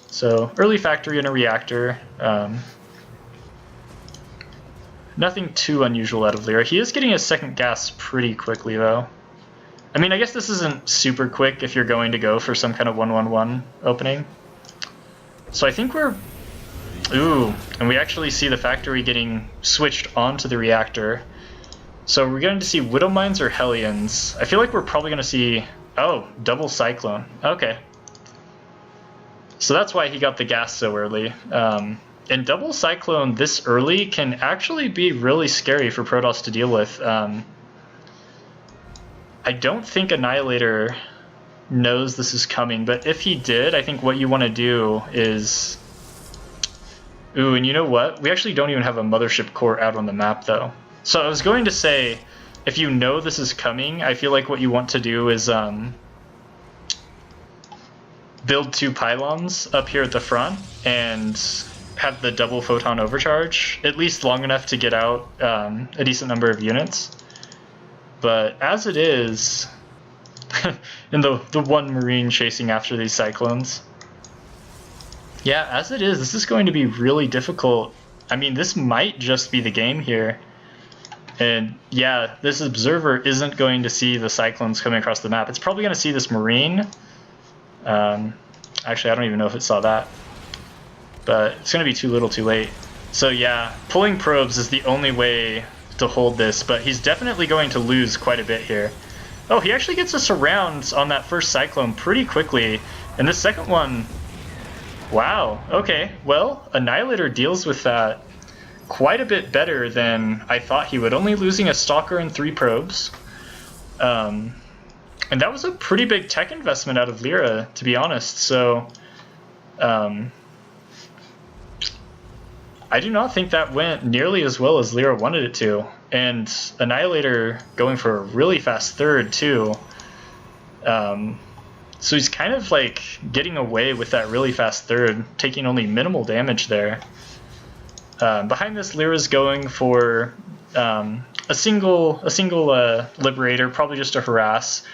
So early factory and a reactor. Nothing too unusual out of Lyra. He is getting his second gas pretty quickly, though. I mean, I guess this isn't super quick if you're going to go for some kind of 1-1-1 opening. So I think we're... Ooh, and we actually see the factory getting switched onto the reactor. So we're going to see Widow Mines or Hellions. I feel like we're probably going to see... Oh, double Cyclone. Okay. So that's why he got the gas so early. And double Cyclone this early can actually be really scary for Protoss to deal with. I don't think Annihilator knows this is coming, but if he did, I think what you want to do is... Ooh, and you know what? We actually don't even have a mothership core out on the map, though. So I was going to say, if you know this is coming, I feel like what you want to do is build 2 pylons up here at the front and have the double photon overcharge, at least long enough to get out a decent number of units. But as it is, and the one Marine chasing after these Cyclones, yeah, as it is, this is going to be really difficult. I mean, this might just be the game here. And yeah, this Observer isn't going to see the Cyclones coming across the map. It's probably going to see this Marine. Actually, I don't even know if it saw that. But it's going to be too little too late. So yeah, pulling probes is the only way to hold this, but he's definitely going to lose quite a bit here. Oh, he actually gets a surround on that first Cyclone pretty quickly, and this second one, wow, okay, well, Annihilator deals with that quite a bit better than I thought he would, only losing a Stalker and 3 probes. And that was a pretty big tech investment out of Lyra, to be honest, so I do not think that went nearly as well as Lyra wanted it to. And Annihilator going for a really fast third, too. So he's kind of like getting away with that really fast third, taking only minimal damage there. Behind this, Lyra's going for a single Liberator, probably just to harass,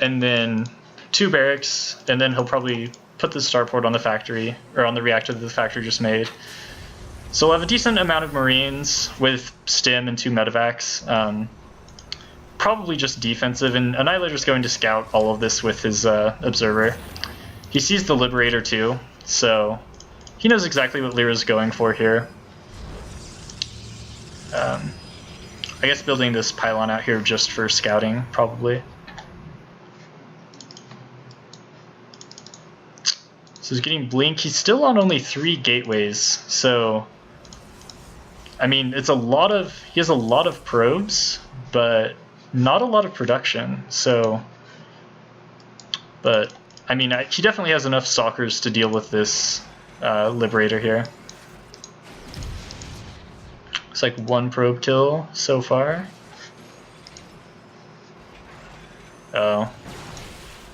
and then 2 barracks, and then he'll probably put the starport on the factory, or on the reactor that the factory just made. So we'll have a decent amount of Marines with Stim and 2 medevacs. Probably just defensive, and Annihilator's going to scout all of this with his Observer. He sees the Liberator too, so he knows exactly what Lyra's going for here. I guess building this pylon out here just for scouting, probably. So he's getting Blink. He's still on only 3 gateways, so... I mean, it's a lot of... He has a lot of probes, but not a lot of production, so... But, I mean, he definitely has enough Stalkers to deal with this Liberator here. It's like 1 probe kill so far. Oh.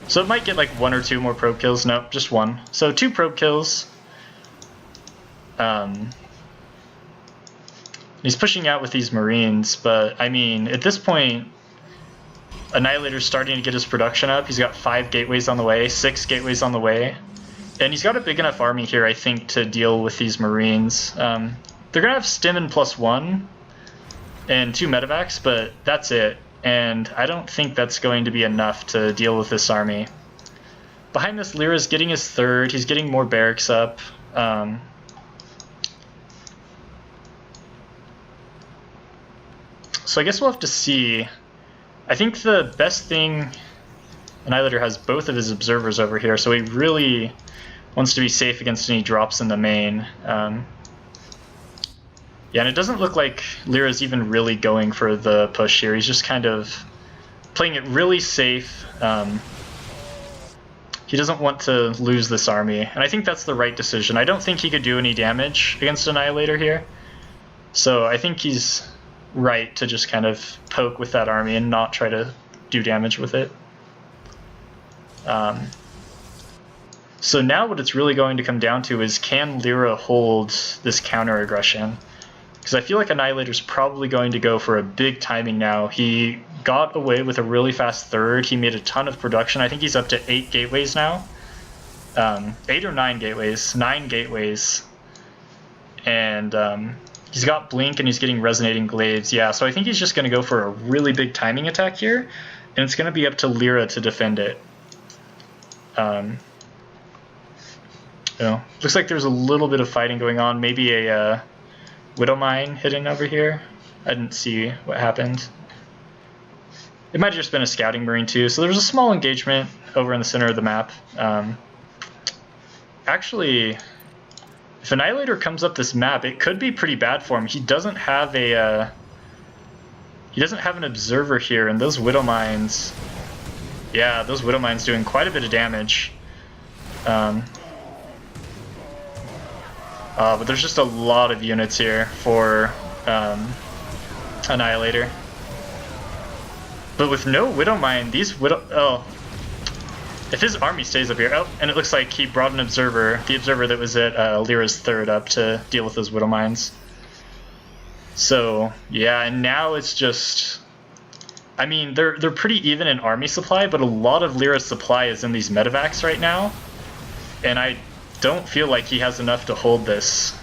So it might get like 1 or 2 more probe kills. Nope, just 1. So 2 probe kills. He's pushing out with these Marines, but I mean, at this point, Annihilator's starting to get his production up. He's got 5 gateways on the way, 6 gateways on the way. And he's got a big enough army here, I think, to deal with these Marines. They're going to have Stim and +1 and 2 medevacs, but that's it. And I don't think that's going to be enough to deal with this army. Behind this, Lyra's getting his 3rd. He's getting more barracks up. So I guess we'll have to see. I think the best thing, Annihilator has both of his observers over here, so he really wants to be safe against any drops in the main. Yeah, and it doesn't look like Lyra's even really going for the push here. He's just kind of playing it really safe. He doesn't want to lose this army, and I think that's the right decision. I don't think he could do any damage against Annihilator here, so I think he's right to just kind of poke with that army and not try to do damage with it. So now what it's really going to come down to is, can Lyra hold this counter aggression? Because I feel like Annihilator's probably going to go for a big timing now. He got away with a really fast third. He made a ton of production. I think he's up to 8 gateways now. 8 or 9 gateways. 9 gateways. And he's got Blink and he's getting Resonating Glaives. Yeah, so I think he's just going to go for a really big timing attack here. And it's going to be up to Lyra to defend it. Looks like there's a little bit of fighting going on. Maybe a Widow Mine hidden over here. I didn't see what happened. It might have just been a scouting marine too. So there's a small engagement over in the center of the map. Actually, if Annihilator comes up this map, it could be pretty bad for him. He doesn't have a he doesn't have an observer here, and those Widow Mines, yeah, those Widow Mines doing quite a bit of damage. But there's just a lot of units here for Annihilator. But with no Widow Mine, these if his army stays up here, and it looks like he brought an observer, the observer that was at Lyra's third up to deal with those Widow Mines. So yeah, and now it's just, I mean, they're pretty even in army supply, but a lot of Lyra's supply is in these medevacs right now, and I don't feel like he has enough to hold this.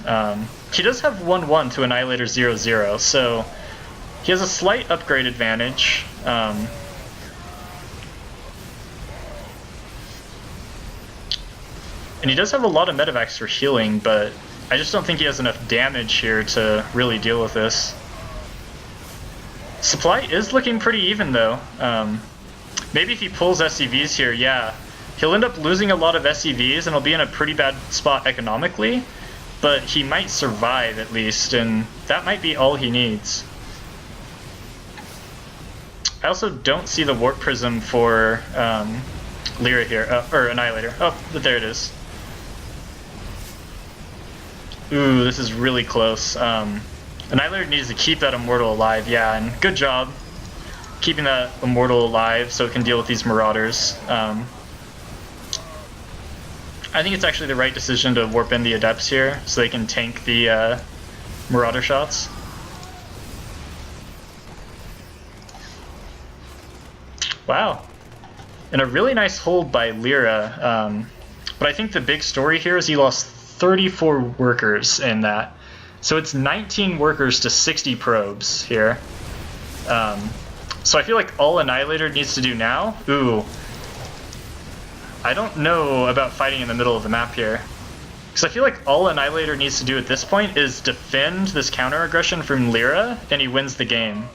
He does have 1-1 to Annihilator 0-0, so he has a slight upgrade advantage. And he does have a lot of medevacs for healing, but I just don't think he has enough damage here to really deal with this. Supply is looking pretty even though. Maybe if he pulls SCVs here, yeah, he'll end up losing a lot of SCVs and he'll be in a pretty bad spot economically, but he might survive at least, and that might be all he needs. I also don't see the Warp Prism for Lyra here, or Annihilator. Oh, but there it is. Ooh, this is really close. Annihilator needs to keep that Immortal alive, yeah, and good job keeping that Immortal alive so it can deal with these Marauders. I think it's actually the right decision to warp in the Adepts here so they can tank the Marauder shots. Wow. And a really nice hold by Lyra. But I think the big story here is he lost 34 workers in that. So it's 19 workers to 60 probes here. So I feel like all Annihilator needs to do now... Ooh. I don't know about fighting in the middle of the map here. Because I feel like all Annihilator needs to do at this point is defend this counter aggression from Lyra, and he wins the game.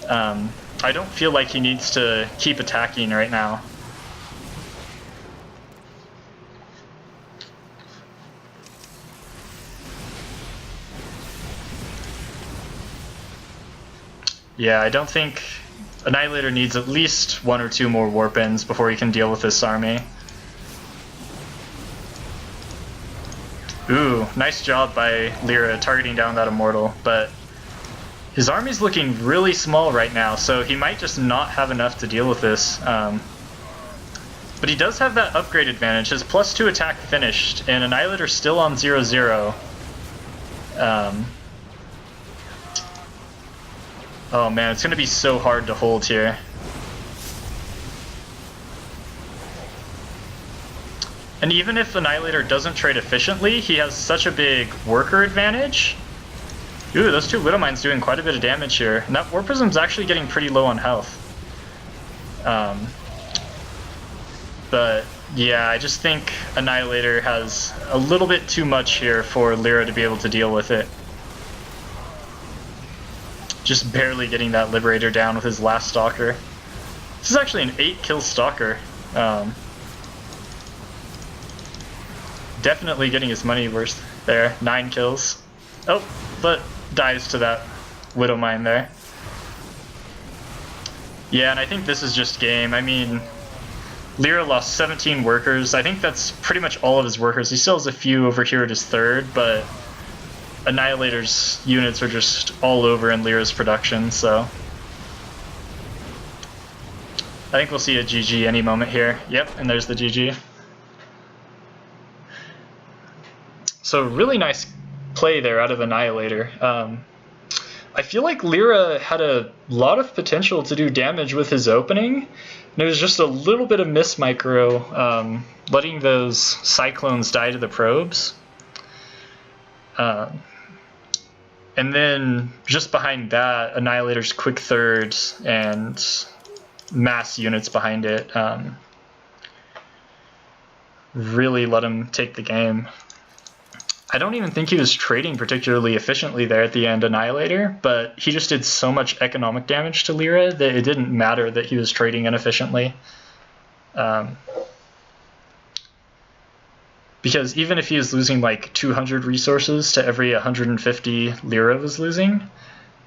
I don't feel like he needs to keep attacking right now. Yeah, I don't think Annihilator needs at least 1 or 2 more warp-ins before he can deal with this army. Ooh, nice job by Lyra targeting down that Immortal, but his army's looking really small right now, so he might just not have enough to deal with this. But he does have that upgrade advantage. His +2 attack finished, and Annihilator's still on 0-0. Oh man, it's going to be so hard to hold here. And even if Annihilator doesn't trade efficiently, he has such a big worker advantage. Ooh, those 2 Widow Mines doing quite a bit of damage here. And that Warp Prism's actually getting pretty low on health. But yeah, I just think Annihilator has a little bit too much here for Lyra to be able to deal with it. Just barely getting that Liberator down with his last Stalker. This is actually an 8-kill Stalker. Definitely getting his money worth there. 9 kills. Oh, but dies to that Widow Mine there. Yeah, and I think this is just game. I mean, Lyra lost 17 workers. I think that's pretty much all of his workers. He still has a few over here at his third, but Annihilator's units are just all over in Lyra's production, so I think we'll see a GG any moment here. Yep, and there's the GG. So really nice play there out of Annihilator. I feel like Lyra had a lot of potential to do damage with his opening, and it was just a little bit of miss micro, letting those Cyclones die to the probes. And then just behind that, Annihilator's quick third and mass units behind it really let him take the game. I don't even think he was trading particularly efficiently there at the end, Annihilator, but he just did so much economic damage to Lyra that it didn't matter that he was trading inefficiently. Because even if he was losing like 200 resources to every 150 Lyra was losing,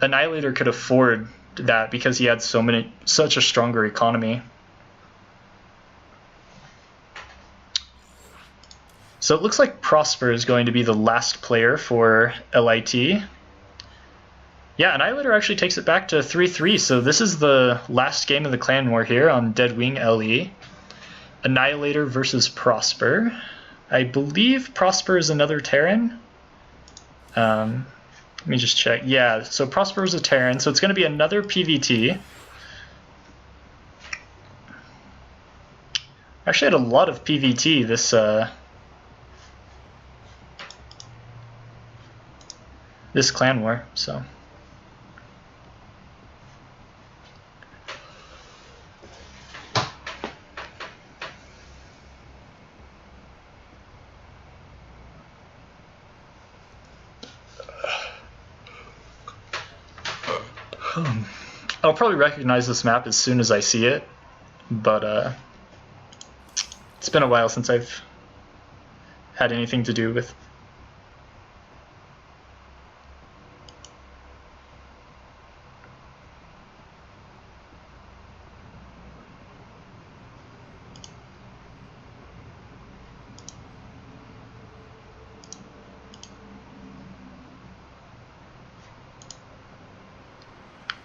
Annihilator could afford that because he had such a stronger economy. So it looks like Prosper is going to be the last player for LiT. Yeah, Annihilator actually takes it back to 3-3, so this is the last game of the clan war here on Deadwing LE. Annihilator versus Prosper. I believe Prosper is another Terran. Let me just check. Yeah, so Prosper is a Terran, so it's going to be another PvT. Actually had a lot of PvT this clan war, so. I'll probably recognize this map as soon as I see it, but it's been a while since I've had anything to do with.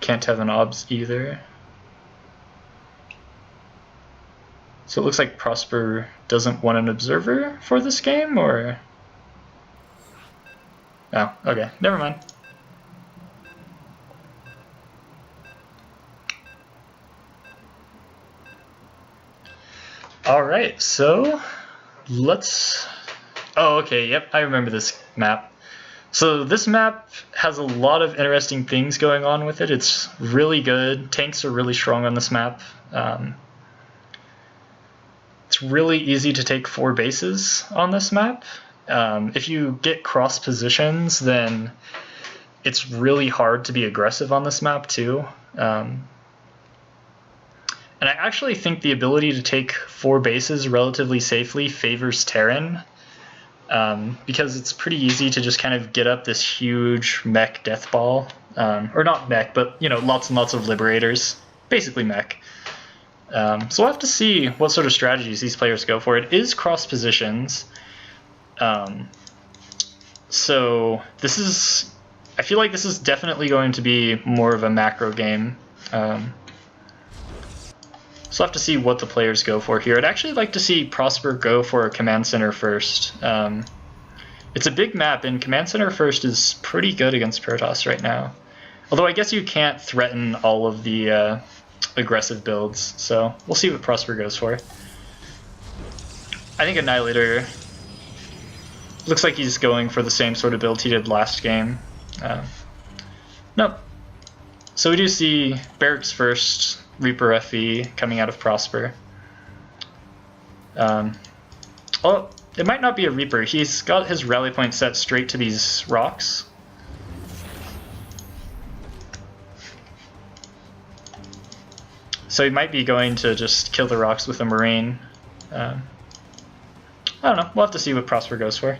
Can't have an obs either. So it looks like Prosper doesn't want an observer for this game, or? Oh, okay, never mind. Alright, so let's... Oh, okay, yep, I remember this map. So this map has a lot of interesting things going on with it. It's really good. Tanks are really strong on this map. It's really easy to take 4 bases on this map. If you get cross positions, then it's really hard to be aggressive on this map too. And I actually think the ability to take 4 bases relatively safely favors Terran. Because it's pretty easy to just kind of get up this huge mech death ball, or not mech, but you know, lots and lots of liberators, basically mech. So we'll have to see what sort of strategies these players go for. It is cross positions, so this is, I feel like this is definitely going to be more of a macro game. So I'll have to see what the players go for here. I'd actually like to see Prosper go for a Command Center first. It's a big map, and Command Center first is pretty good against Protoss right now. Although I guess you can't threaten all of the aggressive builds, so we'll see what Prosper goes for. I think Annihilator looks like he's going for the same sort of build he did last game. Nope. So we do see Barracks first, Reaper FE coming out of Prosper. Oh, it might not be a Reaper. He's got his rally point set straight to these rocks. So he might be going to just kill the rocks with a Marine. I don't know. We'll have to see what Prosper goes for.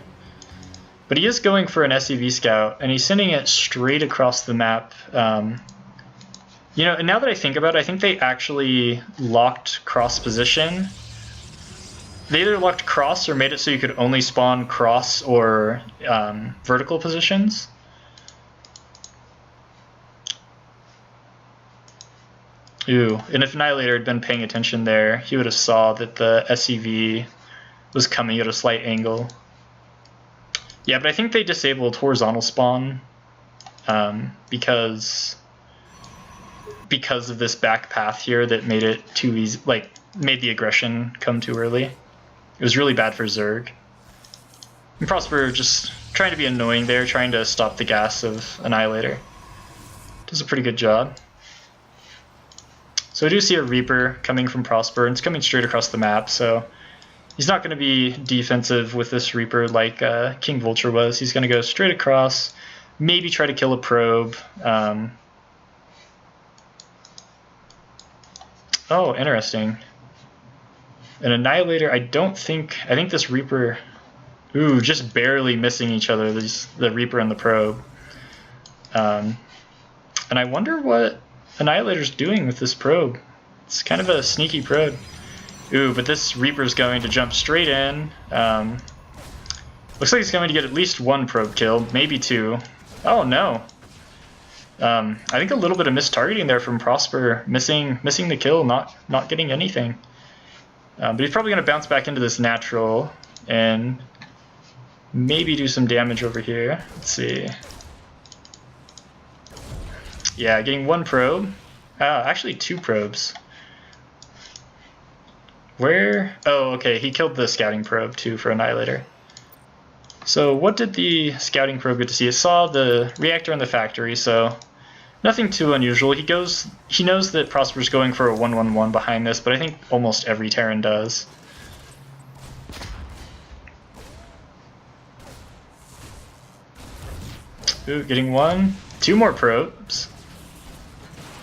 But he is going for an SCV scout, and he's sending it straight across the map. You know, and now that I think about it, I think they actually locked cross position. They either locked cross or made it so you could only spawn cross or vertical positions. Ooh, and if Annihilator had been paying attention there, he would have saw that the SCV was coming at a slight angle. Yeah, but I think they disabled horizontal spawn because of this back path here that made it too easy, like made the aggression come too early. It was really bad for Zerg. And Prosper just trying to be annoying there, trying to stop the gas of Annihilator. Does a pretty good job. So I do see a Reaper coming from Prosper, and it's coming straight across the map, so he's not going to be defensive with this Reaper like King Vulture was. He's going to go straight across, maybe try to kill a probe. Oh, interesting. An Annihilator, I think this Reaper, ooh, just barely missing each other, the Reaper and the probe. And I wonder what Annihilator's doing with this probe. It's kind of a sneaky probe. Ooh, but this Reaper's going to jump straight in. Looks like he's going to get at least one probe kill, maybe two. Oh no. I think a little bit of mistargeting there from Prosper, missing the kill, not getting anything. But he's probably going to bounce back into this natural and maybe do some damage over here. Let's see. Yeah, getting one probe. Actually two probes. Where? Oh, okay, he killed the scouting probe too for Annihilator. So what did the scouting probe get to see? It saw the reactor in the factory, so nothing too unusual. He knows that Prosper's going for a 1-1-1 behind this, but I think almost every Terran does. Ooh, getting one. Two more probes.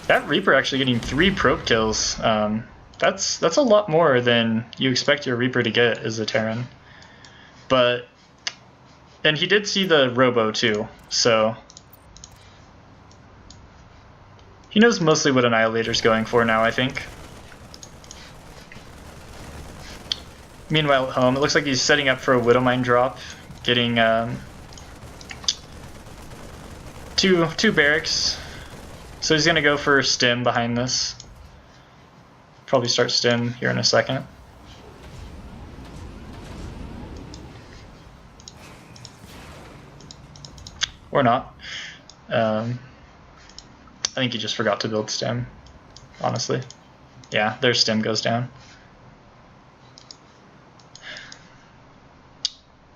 That Reaper actually getting 3 probe kills. That's a lot more than you expect your Reaper to get as a Terran. And he did see the Robo too, so he knows mostly what Annihilator's going for now, I think. Meanwhile at home, it looks like he's setting up for a Widowmine drop, getting two barracks. So he's gonna go for stim behind this. Probably start stim here in a second. Or not. I think he just forgot to build stim, honestly. Yeah, their stim goes down.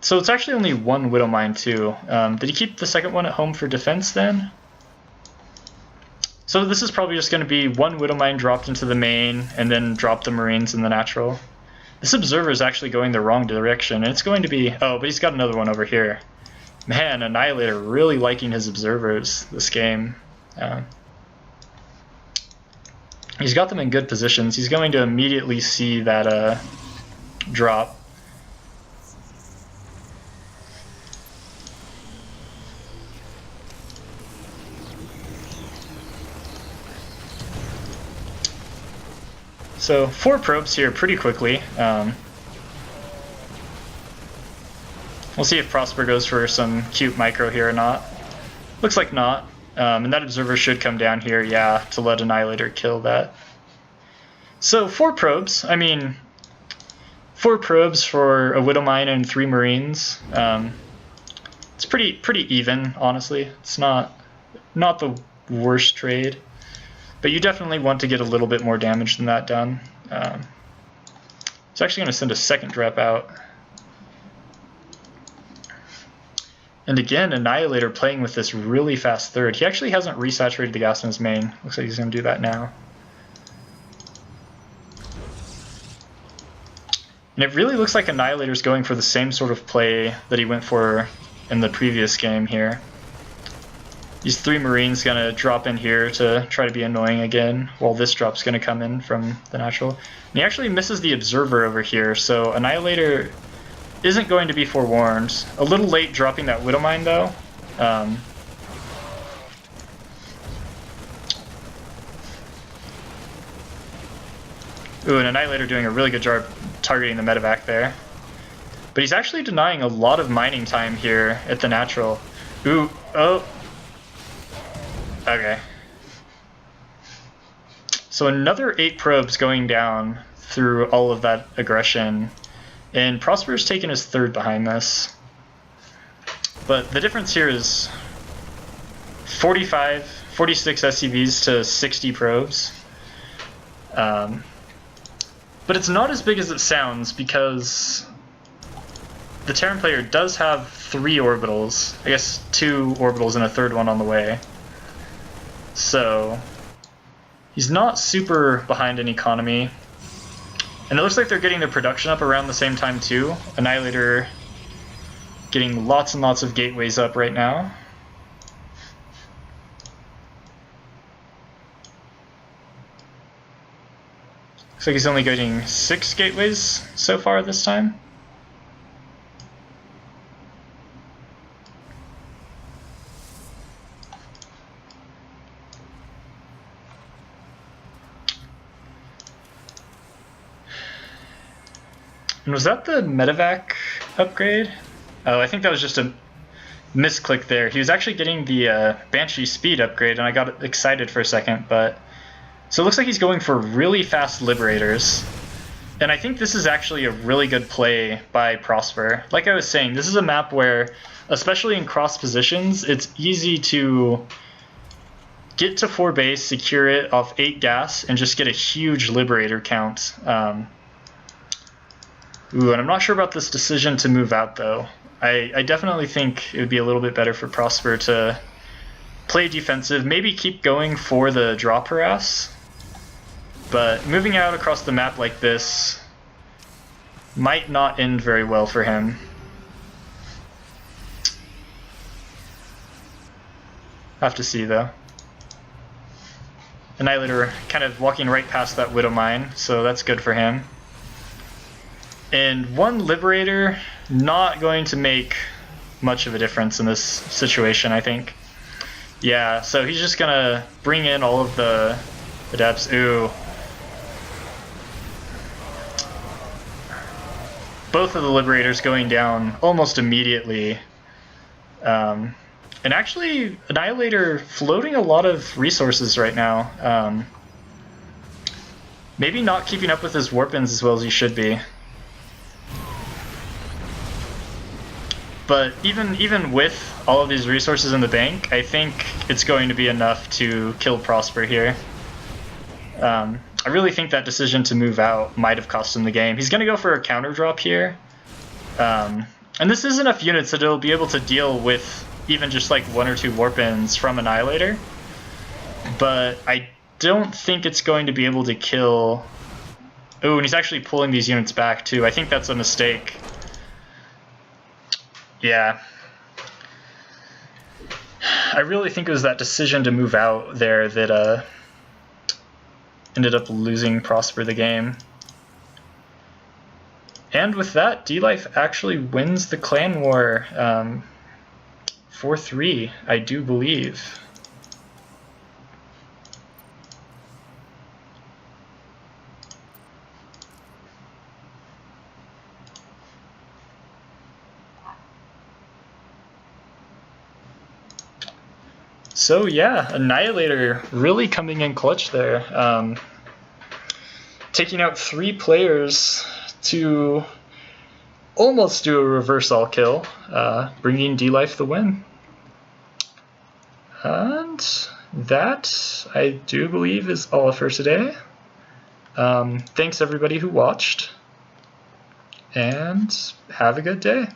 So it's actually only one Widowmine too. Did he keep the second one at home for defense then? So this is probably just going to be one Widowmine dropped into the main and then drop the Marines in the natural. This Observer is actually going the wrong direction, and it's going to be... Oh, but he's got another one over here. Man, Annihilator really liking his Observers this game. He's got them in good positions. He's going to immediately see that drop. So 4 probes here pretty quickly. We'll see if Prosper goes for some cute micro here or not. Looks like not. And that Observer should come down here, yeah, to let Annihilator kill that. So 4 probes. I mean, 4 probes for a Widowmine and 3 Marines. It's pretty even, honestly. It's not the worst trade. But you definitely want to get a little bit more damage than that done. It's actually going to send a second drep out. And again, Annihilator playing with this really fast third. He actually hasn't resaturated the gas in his main. Looks like he's going to do that now. And it really looks like Annihilator's going for the same sort of play that he went for in the previous game here. These 3 Marines gonna drop in here to try to be annoying again, while this drop's gonna come in from the natural. And he actually misses the Observer over here, so Annihilator isn't going to be forewarned. A little late dropping that Widow Mine though. Ooh, an Annihilator doing a really good job targeting the medevac there. But he's actually denying a lot of mining time here at the natural. Ooh, oh. Okay. So another 8 probes going down through all of that aggression. And Prosper's taken his 3rd behind this. But the difference here is 46 SCVs to 60 probes. But it's not as big as it sounds because the Terran player does have 3 orbitals. I guess 2 orbitals and a 3rd one on the way. So he's not super behind in economy. And it looks like they're getting their production up around the same time too. Annihilator getting lots and lots of gateways up right now. Looks like he's only getting 6 gateways so far this time. And was that the medevac upgrade? Oh, I think that was just a misclick there. He was actually getting the Banshee speed upgrade, and I got excited for a second, but... So it looks like he's going for really fast Liberators. And I think this is actually a really good play by Prosper. Like I was saying, this is a map where, especially in cross positions, it's easy to get to 4 base, secure it off 8 gas, and just get a huge Liberator count. Ooh, and I'm not sure about this decision to move out, though. I definitely think it would be a little bit better for Prosper to play defensive, maybe keep going for the drop harass. But moving out across the map like this might not end very well for him. Have to see, though. Annihilator kind of walking right past that Widow Mine, so that's good for him. And 1 Liberator not going to make much of a difference in this situation, I think. Yeah, so he's just gonna bring in all of the depths. Ooh. Both of the Liberators going down almost immediately. And actually, Annihilator floating a lot of resources right now. Maybe not keeping up with his warpins as well as he should be. But even with all of these resources in the bank, I think it's going to be enough to kill Prosper here. I really think that decision to move out might have cost him the game. He's going to go for a counter drop here. And this is enough units that it'll be able to deal with even just like 1 or 2 warpins from Annihilator. But I don't think it's going to be able to kill... Oh, and he's actually pulling these units back too. I think that's a mistake. Yeah. I really think it was that decision to move out there that ended up losing Prosper the game. And with that, dLife actually wins the clan war 4-3, I do believe. So yeah, Annihilator really coming in clutch there. Taking out 3 players to almost do a reverse all kill, bringing dLife the win. And that, I do believe, is all for today. Thanks everybody who watched, and have a good day.